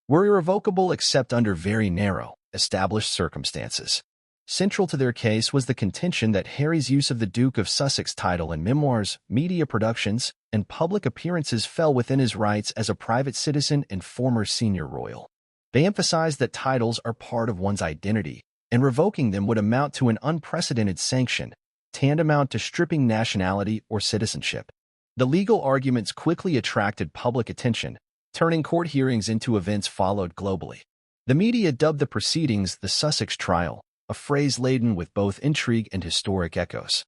were irrevocable except under very narrow, established circumstances. Central to their case was the contention that Harry's use of the Duke of Sussex title in memoirs, media productions, and public appearances fell within his rights as a private citizen and former senior royal. They emphasized that titles are part of one's identity, and revoking them would amount to an unprecedented sanction, tantamount to stripping nationality or citizenship. The legal arguments quickly attracted public attention, turning court hearings into events followed globally. The media dubbed the proceedings the Sussex Trial, a phrase laden with both intrigue and historic echoes.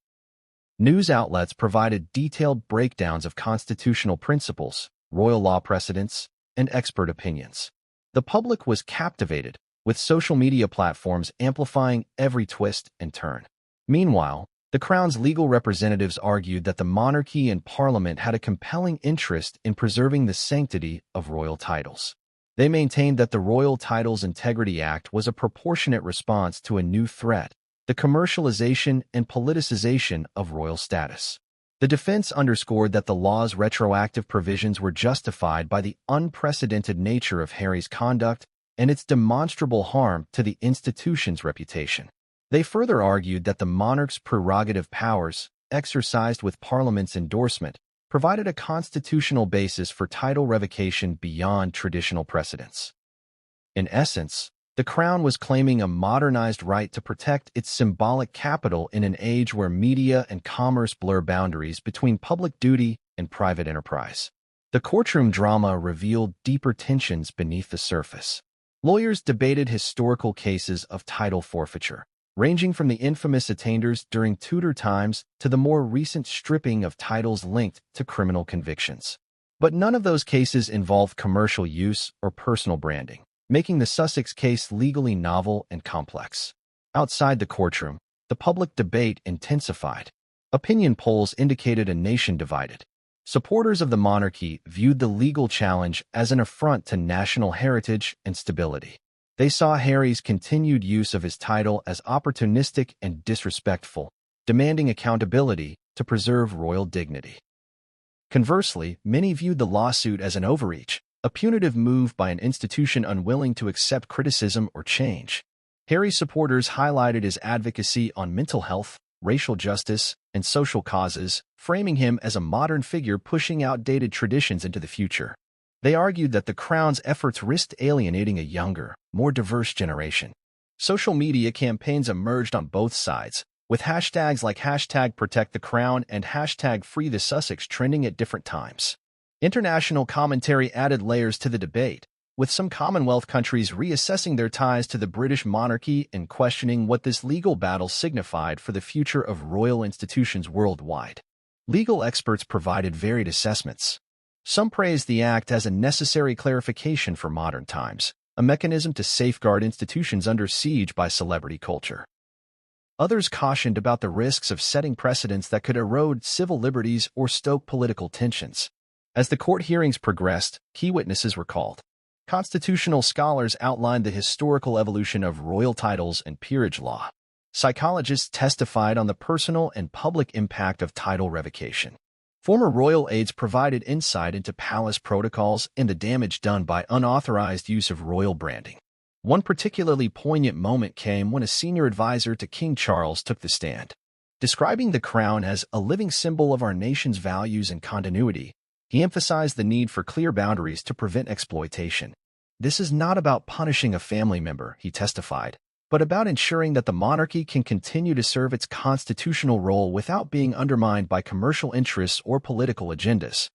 News outlets provided detailed breakdowns of constitutional principles, royal law precedents, and expert opinions. The public was captivated, with social media platforms amplifying every twist and turn. Meanwhile, the Crown's legal representatives argued that the monarchy and Parliament had a compelling interest in preserving the sanctity of royal titles. They maintained that the Royal Titles Integrity Act was a proportionate response to a new threat, the commercialization and politicization of royal status. The defense underscored that the law's retroactive provisions were justified by the unprecedented nature of Harry's conduct and its demonstrable harm to the institution's reputation. They further argued that the monarch's prerogative powers, exercised with Parliament's endorsement, provided a constitutional basis for title revocation beyond traditional precedents. In essence, the Crown was claiming a modernized right to protect its symbolic capital in an age where media and commerce blur boundaries between public duty and private enterprise. The courtroom drama revealed deeper tensions beneath the surface. Lawyers debated historical cases of title forfeiture, ranging from the infamous attainders during Tudor times to the more recent stripping of titles linked to criminal convictions. But none of those cases involved commercial use or personal branding, making the Sussex case legally novel and complex. Outside the courtroom, the public debate intensified. Opinion polls indicated a nation divided. Supporters of the monarchy viewed the legal challenge as an affront to national heritage and stability. They saw Harry's continued use of his title as opportunistic and disrespectful, demanding accountability to preserve royal dignity. Conversely, many viewed the lawsuit as an overreach, a punitive move by an institution unwilling to accept criticism or change. Harry's supporters highlighted his advocacy on mental health, racial justice, and social causes, framing him as a modern figure pushing outdated traditions into the future. They argued that the Crown's efforts risked alienating a younger, more diverse generation. Social media campaigns emerged on both sides, with hashtags like #ProtectTheCrown and #FreeTheSussex trending at different times. International commentary added layers to the debate, with some Commonwealth countries reassessing their ties to the British monarchy and questioning what this legal battle signified for the future of royal institutions worldwide. Legal experts provided varied assessments. Some praised the act as a necessary clarification for modern times, a mechanism to safeguard institutions under siege by celebrity culture. Others cautioned about the risks of setting precedents that could erode civil liberties or stoke political tensions. As the court hearings progressed, key witnesses were called. Constitutional scholars outlined the historical evolution of royal titles and peerage law. Psychologists testified on the personal and public impact of title revocation. Former royal aides provided insight into palace protocols and the damage done by unauthorized use of royal branding. One particularly poignant moment came when a senior advisor to King Charles took the stand. Describing the Crown as a living symbol of our nation's values and continuity, he emphasized the need for clear boundaries to prevent exploitation. This is not about punishing a family member, he testified, but about ensuring that the monarchy can continue to serve its constitutional role without being undermined by commercial interests or political agendas.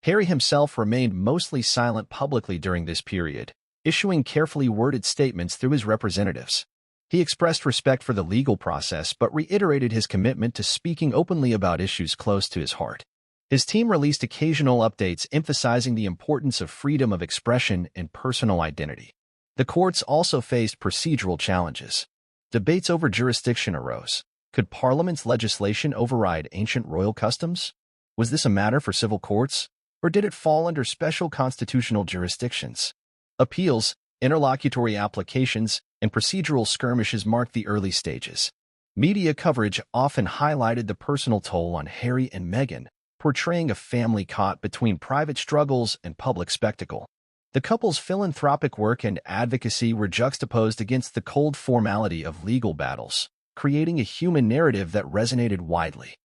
Harry himself remained mostly silent publicly during this period, issuing carefully worded statements through his representatives. He expressed respect for the legal process but reiterated his commitment to speaking openly about issues close to his heart. His team released occasional updates emphasizing the importance of freedom of expression and personal identity. The courts also faced procedural challenges. Debates over jurisdiction arose. Could Parliament's legislation override ancient royal customs? Was this a matter for civil courts, or did it fall under special constitutional jurisdictions? Appeals, interlocutory applications, and procedural skirmishes marked the early stages. Media coverage often highlighted the personal toll on Harry and Meghan, portraying a family caught between private struggles and public spectacle. The couple's philanthropic work and advocacy were juxtaposed against the cold formality of legal battles, creating a human narrative that resonated widely.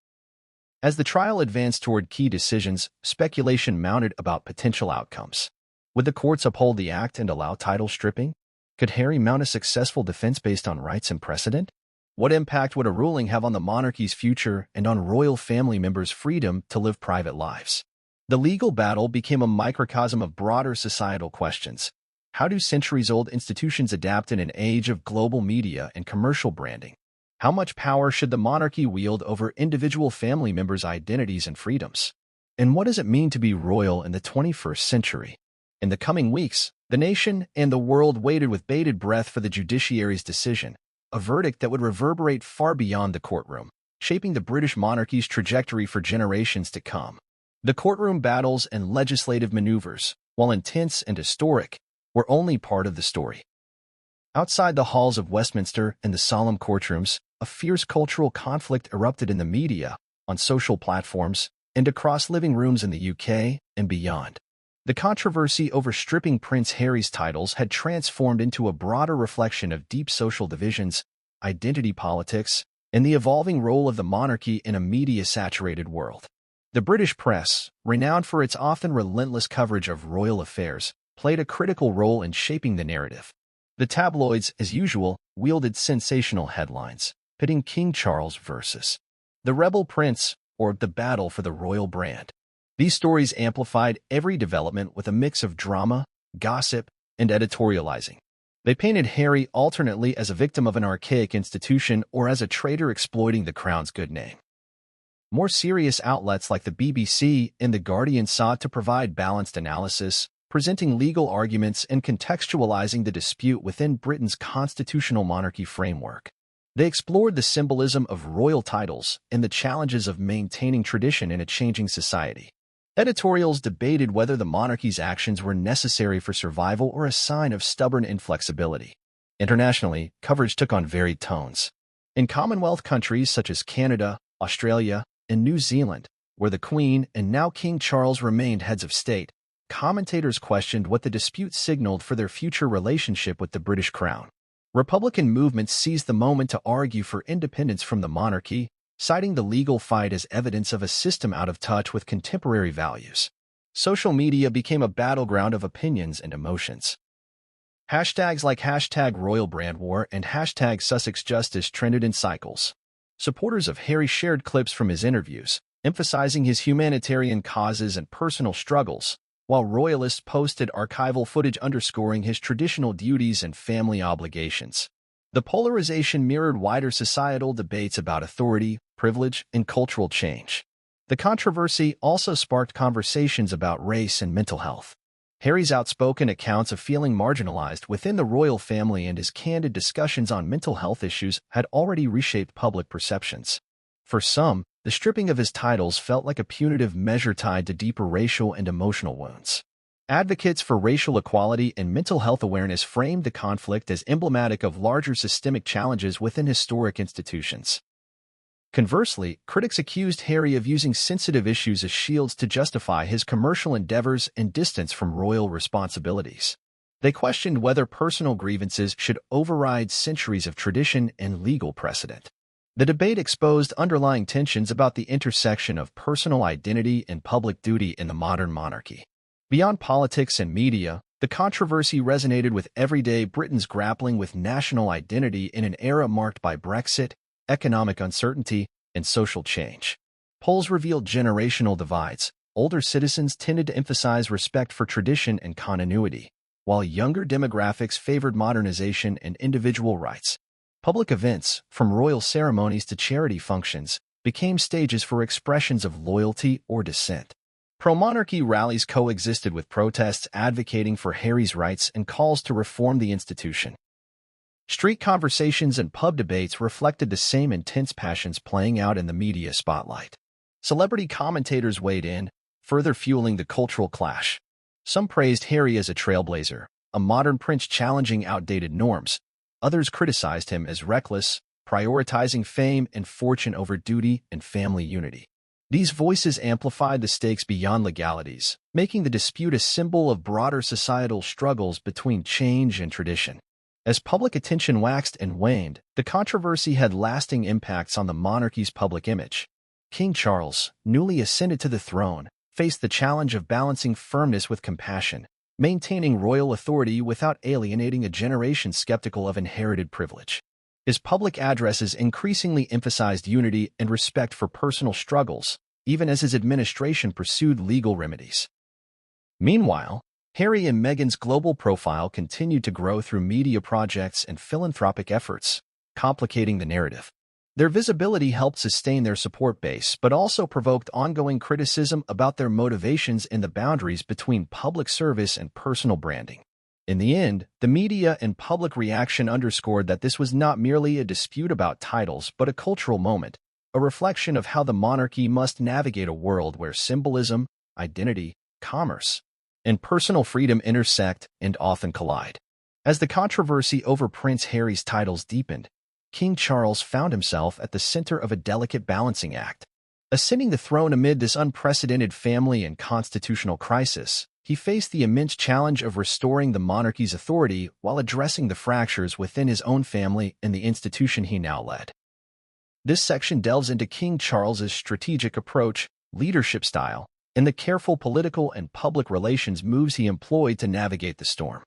As the trial advanced toward key decisions, speculation mounted about potential outcomes. Would the courts uphold the act and allow title stripping? Could Harry mount a successful defense based on rights and precedent? What impact would a ruling have on the monarchy's future and on royal family members' freedom to live private lives? The legal battle became a microcosm of broader societal questions. How do centuries-old institutions adapt in an age of global media and commercial branding? How much power should the monarchy wield over individual family members' identities and freedoms? And what does it mean to be royal in the 21st century? In the coming weeks, the nation and the world waited with bated breath for the judiciary's decision, a verdict that would reverberate far beyond the courtroom, shaping the British monarchy's trajectory for generations to come. The courtroom battles and legislative maneuvers, while intense and historic, were only part of the story. Outside the halls of Westminster and the solemn courtrooms, a fierce cultural conflict erupted in the media, on social platforms, and across living rooms in the UK and beyond. The controversy over stripping Prince Harry's titles had transformed into a broader reflection of deep social divisions, identity politics, and the evolving role of the monarchy in a media-saturated world. The British press, renowned for its often relentless coverage of royal affairs, played a critical role in shaping the narrative. The tabloids, as usual, wielded sensational headlines, pitting King Charles versus the rebel prince or the battle for the royal brand. These stories amplified every development with a mix of drama, gossip, and editorializing. They painted Harry alternately as a victim of an archaic institution or as a traitor exploiting the crown's good name. More serious outlets like the BBC and The Guardian sought to provide balanced analysis, presenting legal arguments and contextualizing the dispute within Britain's constitutional monarchy framework. They explored the symbolism of royal titles and the challenges of maintaining tradition in a changing society. Editorials debated whether the monarchy's actions were necessary for survival or a sign of stubborn inflexibility. Internationally, coverage took on varied tones. In Commonwealth countries such as Canada, Australia, and New Zealand, where the Queen and now King Charles remained heads of state, commentators questioned what the dispute signaled for their future relationship with the British crown. Republican movements seized the moment to argue for independence from the monarchy, citing the legal fight as evidence of a system out of touch with contemporary values. Social media became a battleground of opinions and emotions. Hashtags like #RoyalBrandWar and #SussexJustice trended in cycles. Supporters of Harry shared clips from his interviews, emphasizing his humanitarian causes and personal struggles, while royalists posted archival footage underscoring his traditional duties and family obligations. The polarization mirrored wider societal debates about authority, privilege, and cultural change. The controversy also sparked conversations about race and mental health. Harry's outspoken accounts of feeling marginalized within the royal family and his candid discussions on mental health issues had already reshaped public perceptions. For some, the stripping of his titles felt like a punitive measure tied to deeper racial and emotional wounds. Advocates for racial equality and mental health awareness framed the conflict as emblematic of larger systemic challenges within historic institutions. Conversely, critics accused Harry of using sensitive issues as shields to justify his commercial endeavors and distance from royal responsibilities. They questioned whether personal grievances should override centuries of tradition and legal precedent. The debate exposed underlying tensions about the intersection of personal identity and public duty in the modern monarchy. Beyond politics and media, the controversy resonated with everyday Britons grappling with national identity in an era marked by Brexit, economic uncertainty, and social change. Polls revealed generational divides. Older citizens tended to emphasize respect for tradition and continuity, while younger demographics favored modernization and individual rights. Public events, from royal ceremonies to charity functions, became stages for expressions of loyalty or dissent. Pro-monarchy rallies coexisted with protests advocating for Harry's rights and calls to reform the institution. Street conversations and pub debates reflected the same intense passions playing out in the media spotlight. Celebrity commentators weighed in, further fueling the cultural clash. Some praised Harry as a trailblazer, a modern prince challenging outdated norms. Others criticized him as reckless, prioritizing fame and fortune over duty and family unity. These voices amplified the stakes beyond legalities, making the dispute a symbol of broader societal struggles between change and tradition. As public attention waxed and waned, the controversy had lasting impacts on the monarchy's public image. King Charles, newly ascended to the throne, faced the challenge of balancing firmness with compassion, maintaining royal authority without alienating a generation skeptical of inherited privilege. His public addresses increasingly emphasized unity and respect for personal struggles, even as his administration pursued legal remedies. Meanwhile, Harry and Meghan's global profile continued to grow through media projects and philanthropic efforts, complicating the narrative. Their visibility helped sustain their support base, but also provoked ongoing criticism about their motivations and the boundaries between public service and personal branding. In the end, the media and public reaction underscored that this was not merely a dispute about titles but a cultural moment, a reflection of how the monarchy must navigate a world where symbolism, identity, commerce, and personal freedom intersect and often collide. As the controversy over Prince Harry's titles deepened, King Charles found himself at the center of a delicate balancing act. Ascending the throne amid this unprecedented family and constitutional crisis, he faced the immense challenge of restoring the monarchy's authority while addressing the fractures within his own family and the institution he now led. This section delves into King Charles's strategic approach, leadership style, and the careful political and public relations moves he employed to navigate the storm.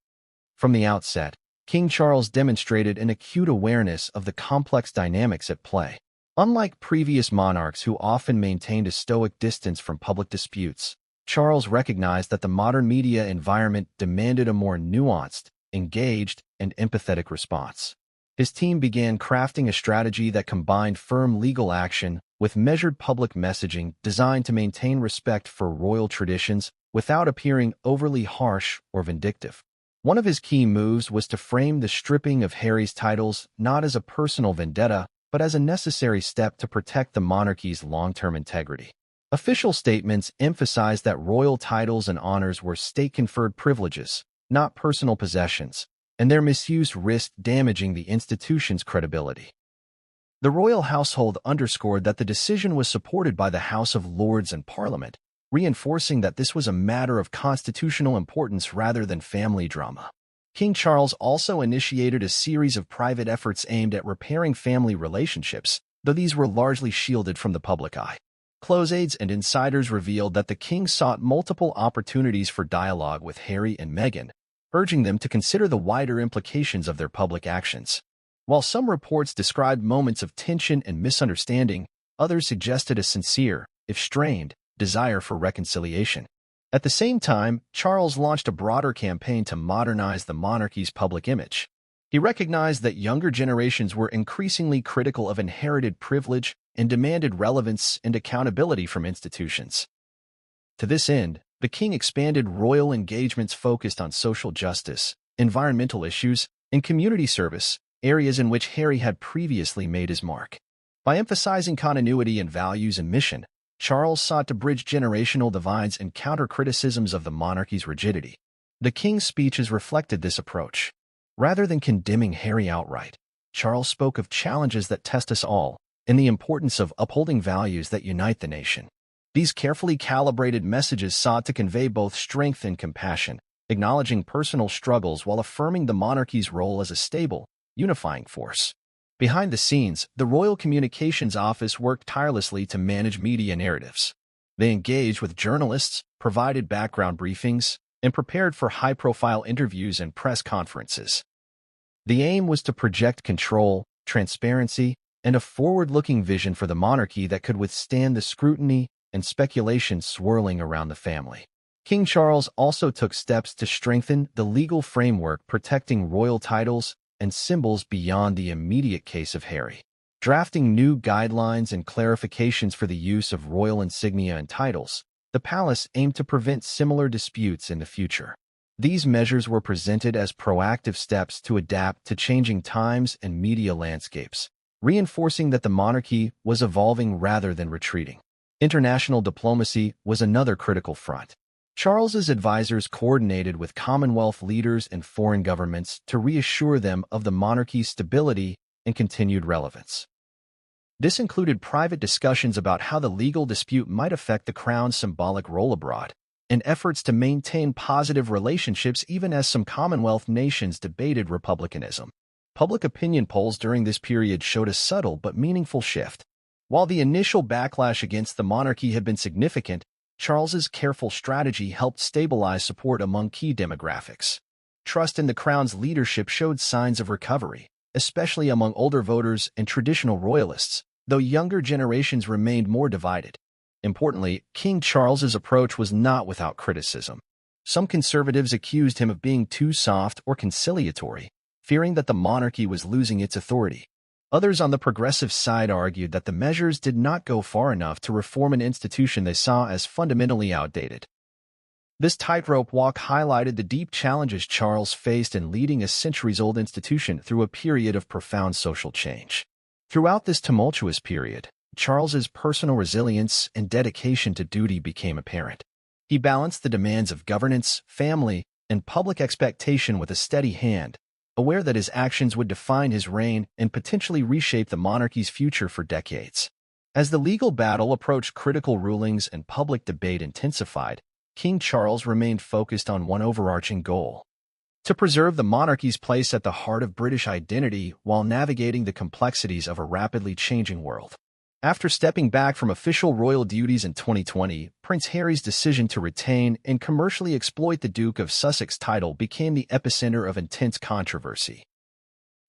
From the outset, King Charles demonstrated an acute awareness of the complex dynamics at play. Unlike previous monarchs who often maintained a stoic distance from public disputes, Charles recognized that the modern media environment demanded a more nuanced, engaged, and empathetic response. His team began crafting a strategy that combined firm legal action with measured public messaging designed to maintain respect for royal traditions without appearing overly harsh or vindictive. One of his key moves was to frame the stripping of Harry's titles not as a personal vendetta, but as a necessary step to protect the monarchy's long-term integrity. Official statements emphasized that royal titles and honors were state-conferred privileges, not personal possessions, and their misuse risked damaging the institution's credibility. The royal household underscored that the decision was supported by the House of Lords and Parliament, reinforcing that this was a matter of constitutional importance rather than family drama. King Charles also initiated a series of private efforts aimed at repairing family relationships, though these were largely shielded from the public eye. Close aides and insiders revealed that the king sought multiple opportunities for dialogue with Harry and Meghan, urging them to consider the wider implications of their public actions. While some reports described moments of tension and misunderstanding, others suggested a sincere, if strained, desire for reconciliation. At the same time, Charles launched a broader campaign to modernize the monarchy's public image. He recognized that younger generations were increasingly critical of inherited privilege and demanded relevance and accountability from institutions. To this end, the king expanded royal engagements focused on social justice, environmental issues, and community service, areas in which Harry had previously made his mark. By emphasizing continuity in values and mission, Charles sought to bridge generational divides and counter criticisms of the monarchy's rigidity. The king's speeches reflected this approach. Rather than condemning Harry outright, Charles spoke of challenges that test us all and the importance of upholding values that unite the nation. These carefully calibrated messages sought to convey both strength and compassion, acknowledging personal struggles while affirming the monarchy's role as a stable, unifying force. Behind the scenes, the Royal Communications Office worked tirelessly to manage media narratives. They engaged with journalists, provided background briefings, and prepared for high-profile interviews and press conferences. The aim was to project control, transparency, and a forward-looking vision for the monarchy that could withstand the scrutiny and speculation swirling around the family. King Charles also took steps to strengthen the legal framework protecting royal titles and symbols beyond the immediate case of Harry. Drafting new guidelines and clarifications for the use of royal insignia and titles, the palace aimed to prevent similar disputes in the future. These measures were presented as proactive steps to adapt to changing times and media landscapes, reinforcing that the monarchy was evolving rather than retreating. International diplomacy was another critical front. Charles's advisors coordinated with Commonwealth leaders and foreign governments to reassure them of the monarchy's stability and continued relevance. This included private discussions about how the legal dispute might affect the crown's symbolic role abroad, and efforts to maintain positive relationships even as some Commonwealth nations debated republicanism. Public opinion polls during this period showed a subtle but meaningful shift. While the initial backlash against the monarchy had been significant, Charles's careful strategy helped stabilize support among key demographics. Trust in the crown's leadership showed signs of recovery, especially among older voters and traditional royalists, though younger generations remained more divided. Importantly, King Charles's approach was not without criticism. Some conservatives accused him of being too soft or conciliatory, fearing that the monarchy was losing its authority. Others on the progressive side argued that the measures did not go far enough to reform an institution they saw as fundamentally outdated. This tightrope walk highlighted the deep challenges Charles faced in leading a centuries-old institution through a period of profound social change. Throughout this tumultuous period, Charles's personal resilience and dedication to duty became apparent. He balanced the demands of governance, family, and public expectation with a steady hand, aware that his actions would define his reign and potentially reshape the monarchy's future for decades. As the legal battle approached critical rulings and public debate intensified, King Charles remained focused on one overarching goal: to preserve the monarchy's place at the heart of British identity while navigating the complexities of a rapidly changing world. After stepping back from official royal duties in 2020, Prince Harry's decision to retain and commercially exploit the Duke of Sussex title became the epicenter of intense controversy.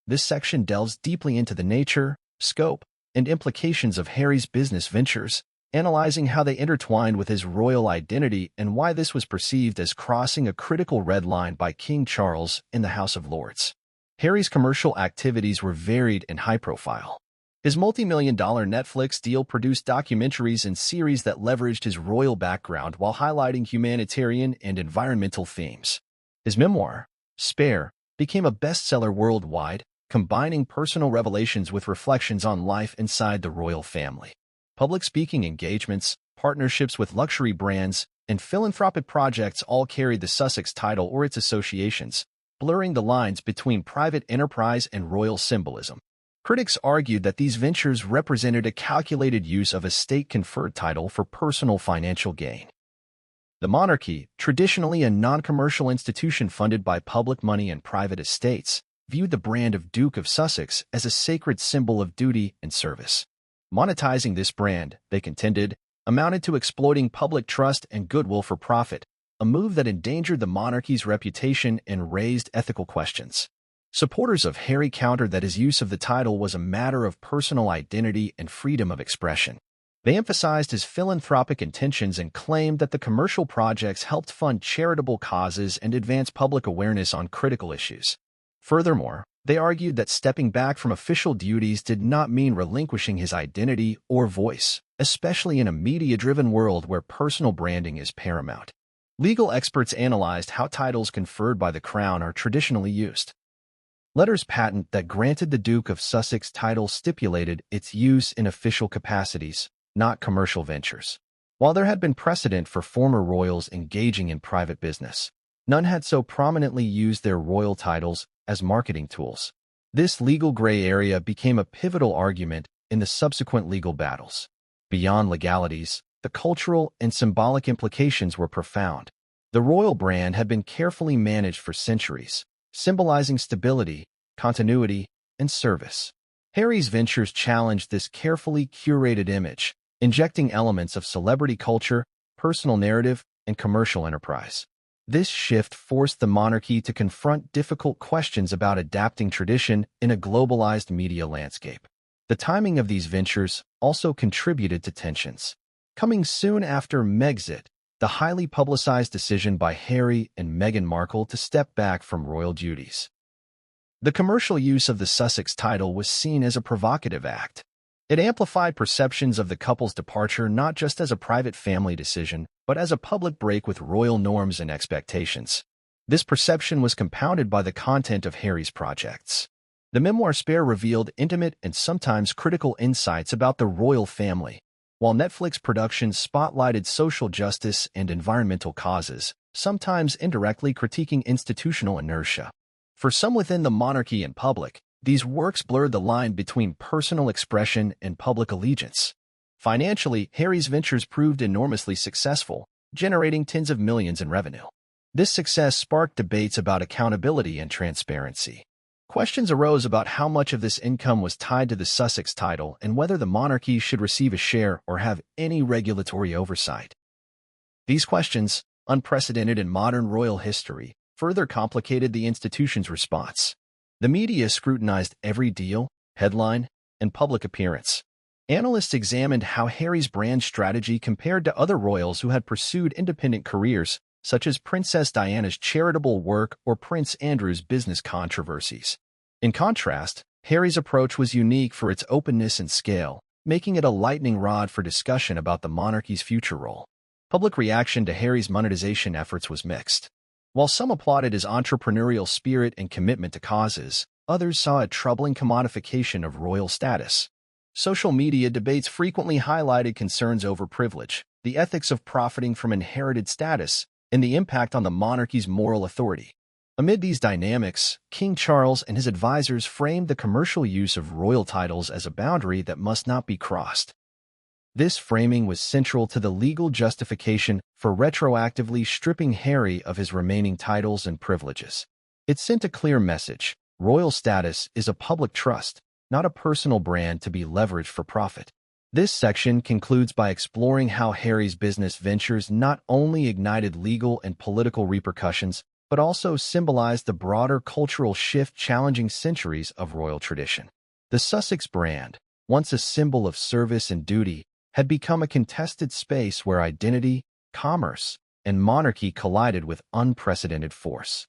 This section delves deeply into the nature, scope, and implications of Harry's business ventures, analyzing how they intertwined with his royal identity and why this was perceived as crossing a critical red line by King Charles in the House of Lords. Harry's commercial activities were varied and high-profile. His multi-million-dollar Netflix deal produced documentaries and series that leveraged his royal background while highlighting humanitarian and environmental themes. His memoir, Spare, became a bestseller worldwide, combining personal revelations with reflections on life inside the royal family. Public speaking engagements, partnerships with luxury brands, and philanthropic projects all carried the Sussex title or its associations, blurring the lines between private enterprise and royal symbolism. Critics argued that these ventures represented a calculated use of a state-conferred title for personal financial gain. The monarchy, traditionally a non-commercial institution funded by public money and private estates, viewed the brand of Duke of Sussex as a sacred symbol of duty and service. Monetizing this brand, they contended, amounted to exploiting public trust and goodwill for profit, a move that endangered the monarchy's reputation and raised ethical questions. Supporters of Harry countered that his use of the title was a matter of personal identity and freedom of expression. They emphasized his philanthropic intentions and claimed that the commercial projects helped fund charitable causes and advance public awareness on critical issues. Furthermore, they argued that stepping back from official duties did not mean relinquishing his identity or voice, especially in a media-driven world where personal branding is paramount. Legal experts analyzed how titles conferred by the crown are traditionally used. Letters patent that granted the Duke of Sussex title stipulated its use in official capacities, not commercial ventures. While there had been precedent for former royals engaging in private business, none had so prominently used their royal titles as marketing tools. This legal gray area became a pivotal argument in the subsequent legal battles. Beyond legalities, the cultural and symbolic implications were profound. The royal brand had been carefully managed for centuries, symbolizing stability, continuity, and service. Harry's ventures challenged this carefully curated image, injecting elements of celebrity culture, personal narrative, and commercial enterprise. This shift forced the monarchy to confront difficult questions about adapting tradition in a globalized media landscape. The timing of these ventures also contributed to tensions. Coming soon after Megxit, the highly publicized decision by Harry and Meghan Markle to step back from royal duties. The commercial use of the Sussex title was seen as a provocative act. It amplified perceptions of the couple's departure not just as a private family decision, but as a public break with royal norms and expectations. This perception was compounded by the content of Harry's projects. The memoir Spare revealed intimate and sometimes critical insights about the royal family, while Netflix productions spotlighted social justice and environmental causes, sometimes indirectly critiquing institutional inertia. For some within the monarchy and public, these works blurred the line between personal expression and public allegiance. Financially, Harry's ventures proved enormously successful, generating tens of millions in revenue. This success sparked debates about accountability and transparency. Questions arose about how much of this income was tied to the Sussex title and whether the monarchy should receive a share or have any regulatory oversight. These questions, unprecedented in modern royal history, further complicated the institution's response. The media scrutinized every deal, headline, and public appearance. Analysts examined how Harry's brand strategy compared to other royals who had pursued independent careers, such as Princess Diana's charitable work or Prince Andrew's business controversies. In contrast, Harry's approach was unique for its openness and scale, making it a lightning rod for discussion about the monarchy's future role. Public reaction to Harry's monetization efforts was mixed. While some applauded his entrepreneurial spirit and commitment to causes, others saw a troubling commodification of royal status. Social media debates frequently highlighted concerns over privilege, the ethics of profiting from inherited status, and the impact on the monarchy's moral authority. Amid these dynamics, King Charles and his advisors framed the commercial use of royal titles as a boundary that must not be crossed. This framing was central to the legal justification for retroactively stripping Harry of his remaining titles and privileges. It sent a clear message: royal status is a public trust, not a personal brand to be leveraged for profit. This section concludes by exploring how Harry's business ventures not only ignited legal and political repercussions, but also symbolized the broader cultural shift challenging centuries of royal tradition. The Sussex brand, once a symbol of service and duty, had become a contested space where identity, commerce, and monarchy collided with unprecedented force.